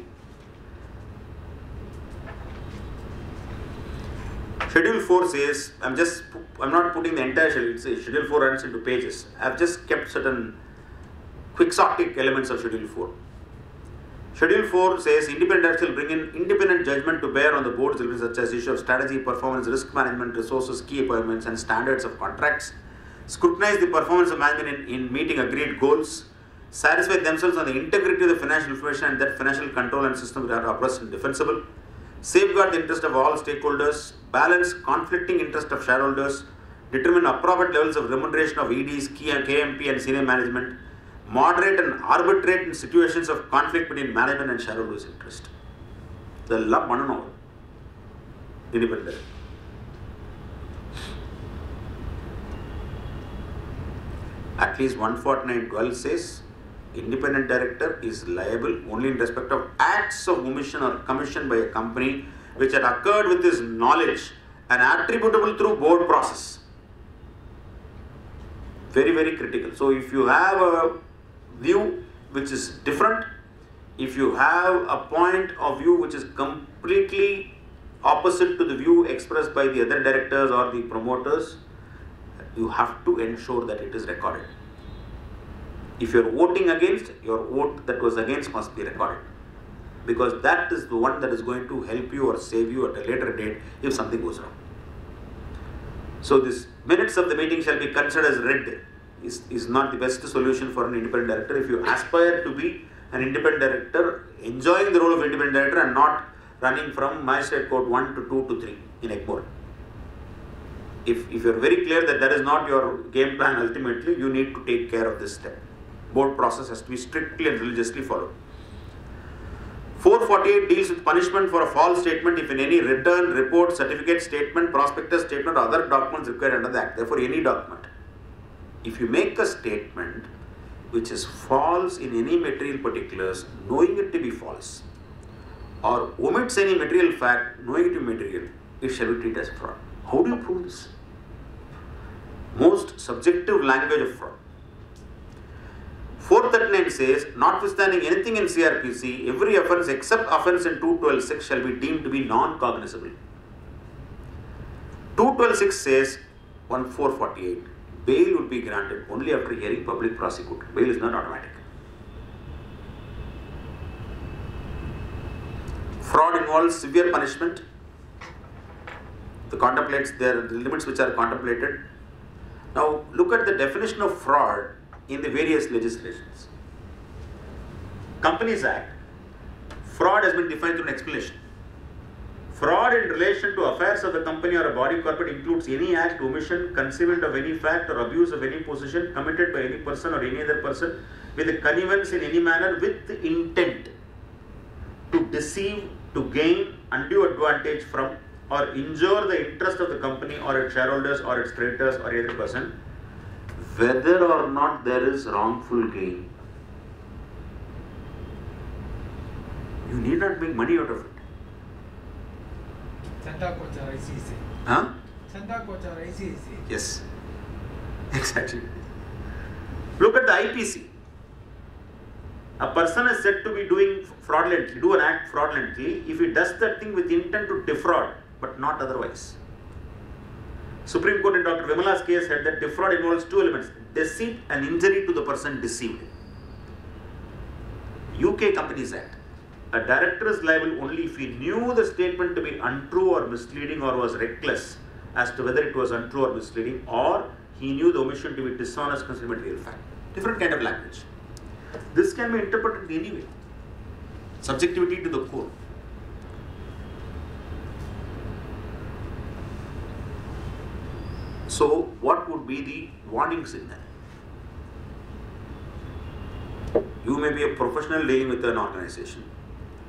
Schedule 4 says, I'm not putting the entire schedule, Schedule 4 runs into pages. I've just kept certain quixotic elements of Schedule 4. Schedule 4 says independent directors will bring in independent judgment to bear on the board's decisions such as issue of strategy, performance, risk management, resources, key appointments and standards of contracts, scrutinize the performance of management in meeting agreed goals, satisfy themselves on the integrity of the financial information and that financial control and systems are robust and defensible, safeguard the interest of all stakeholders, balance conflicting interest of shareholders, determine appropriate levels of remuneration of EDs, KMP and senior management, moderate and arbitrate in situations of conflict between management and shareholders' interest. The love one and all. Independent. At least 149(12) says independent director is liable only in respect of acts of omission or commission by a company which had occurred with his knowledge and attributable through board process. Very, very critical. So if you have a view which is different, if you have a point of view which is completely opposite to the view expressed by the other directors or the promoters, you have to ensure that it is recorded. If you are voting against, your vote that was against must be recorded, because that is the one that is going to help you or save you at a later date if something goes wrong. So this minutes of the meeting shall be considered as read is not the best solution for an independent director. If you aspire to be an independent director, enjoying the role of independent director and not running from Magistrate Court 1 to 2 to 3 in Egmore. If you are very clear that is not your game plan ultimately, you need to take care of this step. Board process has to be strictly and religiously followed. 448 deals with punishment for a false statement if in any return, report, certificate, statement, prospectus statement or other documents required under the Act. Therefore, any document. If you make a statement which is false in any material particulars, knowing it to be false, or omits any material fact, knowing it to be material, it shall be treated as fraud. How do you prove this? Most subjective language of fraud. 439 says, notwithstanding anything in CRPC, every offence except offence in 212(6) shall be deemed to be non-cognizable. 212(6) says, 448, bail would be granted only after hearing public prosecutor. Bail is not automatic. Fraud involves severe punishment. The limits which are contemplated. Now look at the definition of fraud in the various legislations. Companies Act, fraud has been defined through an explanation. Fraud in relation to affairs of the company or a body corporate includes any act, omission, concealment of any fact or abuse of any position committed by any person or any other person with a connivance in any manner with the intent to deceive, to gain undue advantage from or injure the interest of the company or its shareholders or its creditors or any other person, whether or not there is wrongful gain. You need not make money out of it. Chanda Kochar ICC. Huh? Chanda Kochar ICC. Yes. Exactly. Look at the IPC. A person is said to be doing fraudulently, do an act fraudulently if he does that thing with intent to defraud, but not otherwise. Supreme Court in Dr. Vimala's case said that defraud involves two elements, deceit and injury to the person deceived. UK Companies Act. A director is liable only if he knew the statement to be untrue or misleading or was reckless as to whether it was untrue or misleading, or he knew the omission to be dishonest concerning material fact. Different kind of language. This can be interpreted in any way. Subjectivity to the core. So, what would be the warning signal? You may be a professional dealing with an organization.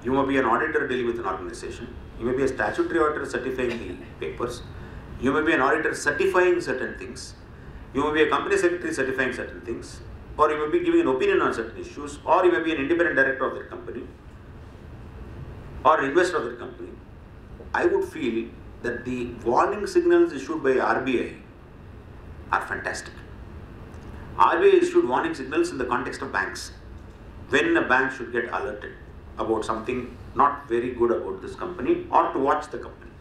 You may be an auditor dealing with an organization. You may be a statutory auditor certifying the papers. You may be an auditor certifying certain things. You may be a company secretary certifying certain things. Or you may be giving an opinion on certain issues. Or you may be an independent director of that company. Or an investor of that company. I would feel that the warning signals issued by RBI are fantastic. RBI issued warning signals in the context of banks. When a bank should get alerted about something not very good about this company or to watch the company.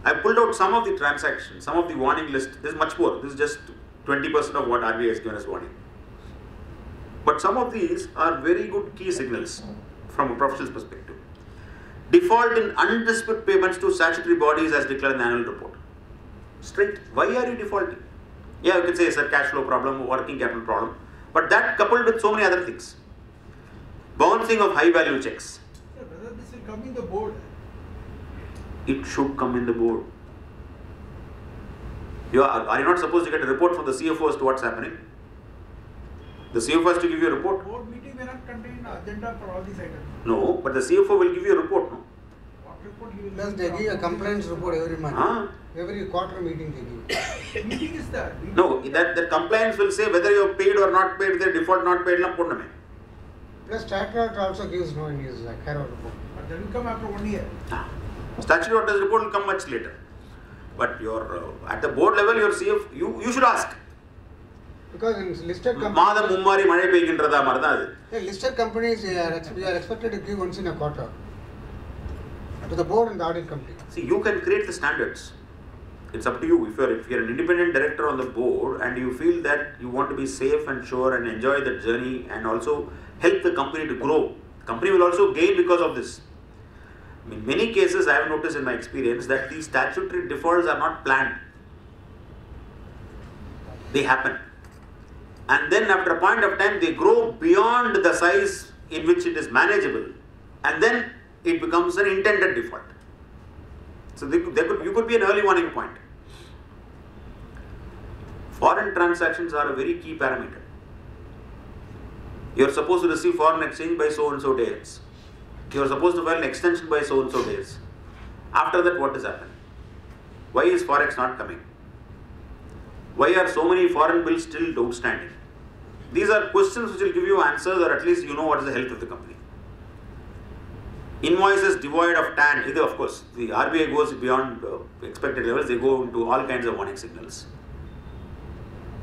I pulled out some of the transactions, some of the warning list. This is much more. This is just 20% of what RBI has given as warning. But some of these are very good key signals from a professional's perspective. Default in undisputed payments to statutory bodies as declared in the annual report. Straight. Why are you defaulting? Yeah, you can say it's a cash flow problem, working capital problem. But that coupled with so many other things. Bouncing of high value checks. Sir, whether this will come in the board? It should come in the board. Are you not supposed to get a report from the CFO as to what's happening? The CFO has to give you a report. Board meeting may not contain agenda for all these items. No, but the CFO will give you a report, no? What report he will Plus they give a complaints report every month. Huh? Every quarter meeting they give. Meeting is there. Meeting No, is that compliance will say whether you are paid or not paid, the default not paid, la ponname. Plus Statutory also gives no in his Carol report. But that will come after 1 year. Statutory auditors report will come much later. But your at the board level, your CF, you should ask. Because in listed companies, Maadam mummari male peygindradha marada adu. listed companies we are expected to give once in a quarter to the board and the audit committee. See, you can create the standards. It's up to you. If you're an independent director on the board and you feel that you want to be safe and sure and enjoy the journey and also help the company to grow, the company will also gain because of this. In many cases, I have noticed in my experience that these statutory defaults are not planned. They happen. And then after a point of time, they grow beyond the size in which it is manageable. And then it becomes an intended default. So you could be an early warning point. Foreign transactions are a very key parameter. You are supposed to receive foreign exchange by so and so days. You are supposed to file an extension by so and so days. After that, what has happened? Why is forex not coming? Why are so many foreign bills still outstanding? These are questions which will give you answers, or at least you know what is the health of the company. Invoices devoid of TAN, either of course, the RBI goes beyond expected levels, they go into all kinds of warning signals.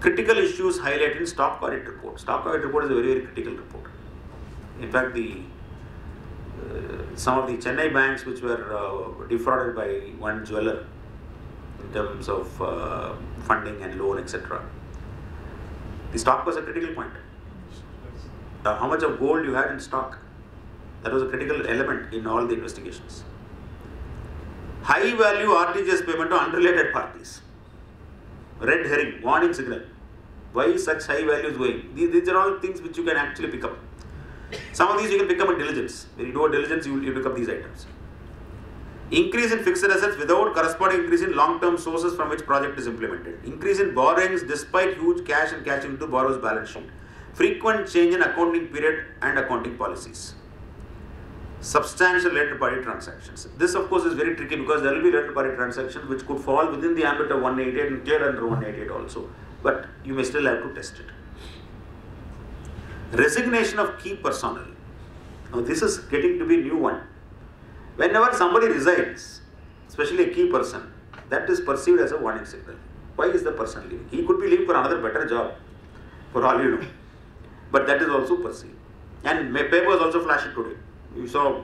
Critical issues highlighted in stock audit report. Stock audit report is a very, very critical report. In fact, some of the Chennai banks which were defrauded by one jeweler in terms of funding and loan, etc. The stock was a critical point. How much of gold you had in stock? That was a critical element in all the investigations. High value RTGS payment to unrelated parties. Red herring, warning signal. Why is such high values going? These are all things which you can actually pick up. Some of these you can pick up in diligence. When you do a diligence, you pick up these items. Increase in fixed assets without corresponding increase in long-term sources from which project is implemented. Increase in borrowings despite huge cash and cash into borrower's balance sheet. Frequent change in accounting period and accounting policies. Substantial related party transactions. This of course is very tricky because there will be related party transactions which could fall within the ambit of 188 and clear under 188 also. But you may still have to test it. Resignation of key personnel. Now this is getting to be a new one. Whenever somebody resigns, especially a key person, that is perceived as a warning signal. Why is the person leaving? He could be leaving for another better job, for all you know. But that is also perceived. And papers also flash it today. You saw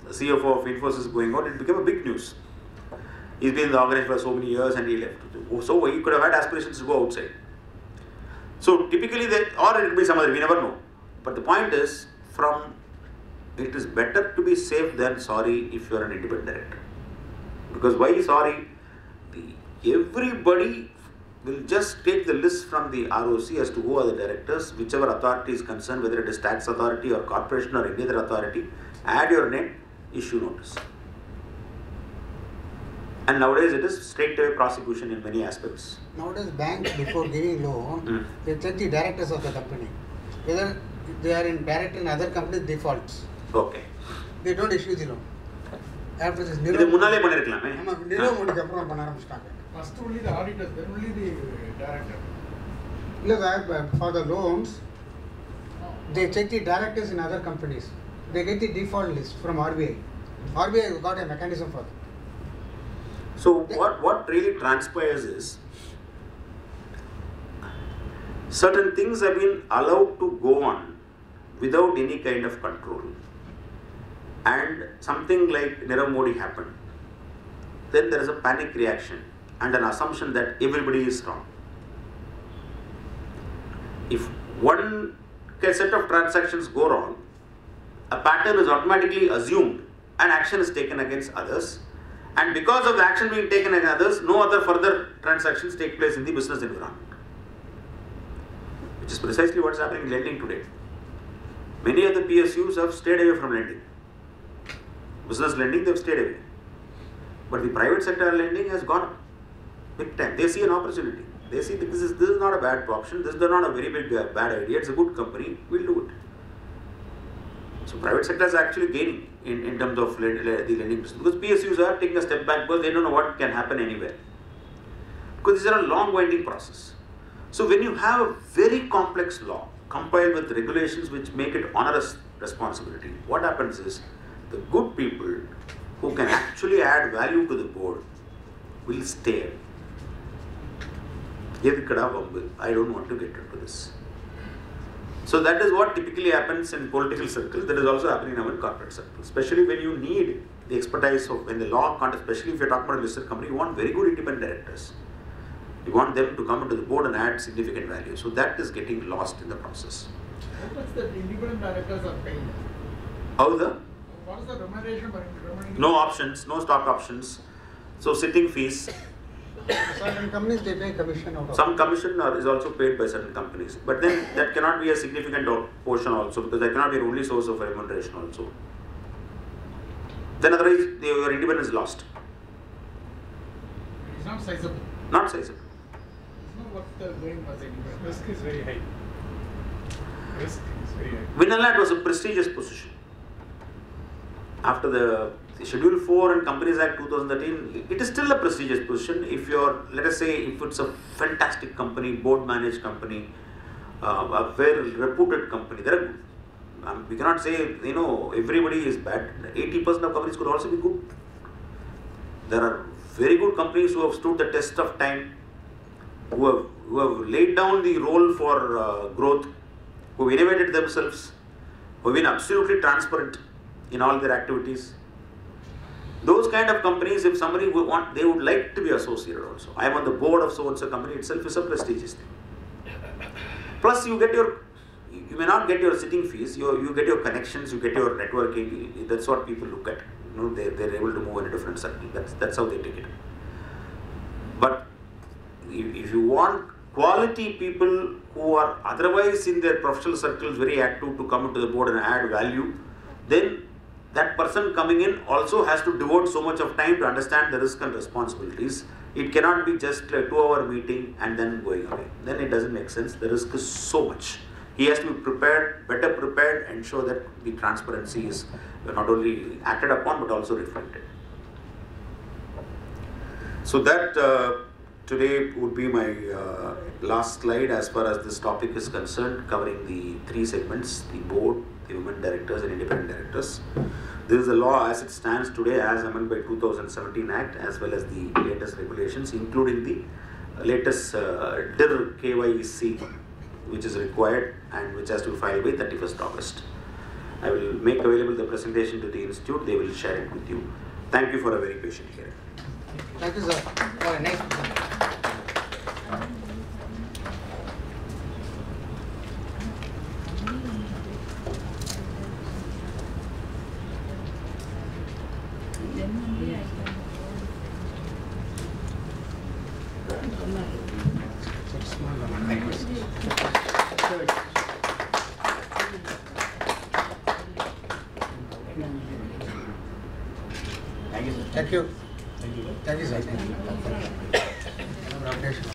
the CFO of Infosys going out, it became a big news. He's been in the organization for so many years and he left. So he could have had aspirations to go outside. So typically, or it could be some other, we never know. But the point is, it is better to be safe than sorry if you are an independent director. Because why sorry? Everybody will just take the list from the ROC as to who are the directors, whichever authority is concerned, whether it is tax authority or corporation or any other authority, add your name, issue notice. And nowadays it is straight away prosecution in many aspects. Nowadays banks, before giving loan, they check the directors of the company. Whether they are in direct in other companies, defaults. Okay. They don't issue the loan. After this, இது முன்னாலே பண்ணிருக்கலாமே. நிறுவ முடிக்கு அப்புறம் பண்ண ஆரம்பிச்சிட்டாங்க. First only the auditors, then only the director. For the loans, they check the directors in other companies. They get the default list from RBI. RBI got a mechanism for that. So what really transpires is, certain things have been allowed to go on without any kind of control. And something like Nirav Modi happened. Then there is a panic reaction and an assumption that everybody is wrong. If one set of transactions go wrong, a pattern is automatically assumed and action is taken against others. And because of the action being taken against others, no other further transactions take place in the business environment. which is precisely what's happening in lending today. Many of the PSUs have stayed away from lending. Business lending, they've stayed away. But the private sector lending has gone up big time. They see an opportunity. They see that this is not a bad option, this is not a very big bad idea, it's a good company, we'll do it. So private sector is actually gaining in terms of the lending business, because PSUs are taking a step back because they don't know what can happen anywhere. Because these are a long winding process. So when you have a very complex law compiled with regulations which make it onerous responsibility, what happens is the good people who can actually add value to the board will stay. I don't want to get into this. So that is what typically happens in political circles. That is also happening in our corporate circles. Especially when you need the expertise of, when the law can't, especially if you're talking about a listed company, you want very good independent directors. You want them to come into the board and add significant value. So that is getting lost in the process. How much the independent directors are paying? How the? What is the remuneration? No options, no stock options. So sitting fees. Certain companies they pay commission out of. Some commission is also paid by certain companies. But then that cannot be a significant portion also, because that cannot be the only source of remuneration also. Then otherwise your independence is lost. It's not sizable. Not sizable. It's not what they're going for independent. Risk is very high. Risk is very high. Winnerland was a prestigious position. After the Schedule 4 and Companies Act 2013, it is still a prestigious position. If you're, let us say, if it's a fantastic company, board managed company, a well reputed company, there are, we cannot say, everybody is bad. 80% of companies could also be good. There are very good companies who have stood the test of time, who have laid down the role for growth, who have innovated themselves, who have been absolutely transparent in all their activities. Those kind of companies, if somebody would want, they would like to be associated also. I am on the board of so-and-so company itself is a prestigious thing. Plus you may not get your sitting fees, you get your connections, you get your networking. That's what people look at. They're able to move in a different circle. That's how they take it. But if you want quality people who are otherwise in their professional circles very active to come into the board and add value, then that person coming in also has to devote so much of time to understand the risk and responsibilities. It cannot be just a 2-hour meeting and then going away. Then it doesn't make sense. The risk is so much. He has to be prepared, better prepared, and ensure that the transparency is not only acted upon but also reflected. So that today would be my last slide as far as this topic is concerned, covering the 3 segments: the board, the women directors and independent directors. This is the law as it stands today, as amended by 2017 Act, as well as the latest regulations, including the latest DIR KYC, which is required and which has to be filed by 31st August. I will make available the presentation to the institute. They will share it with you. Thank you for a very patient hearing. Thank you, sir. For a nice presentation. Thank you. Thank you, sir. Thank you.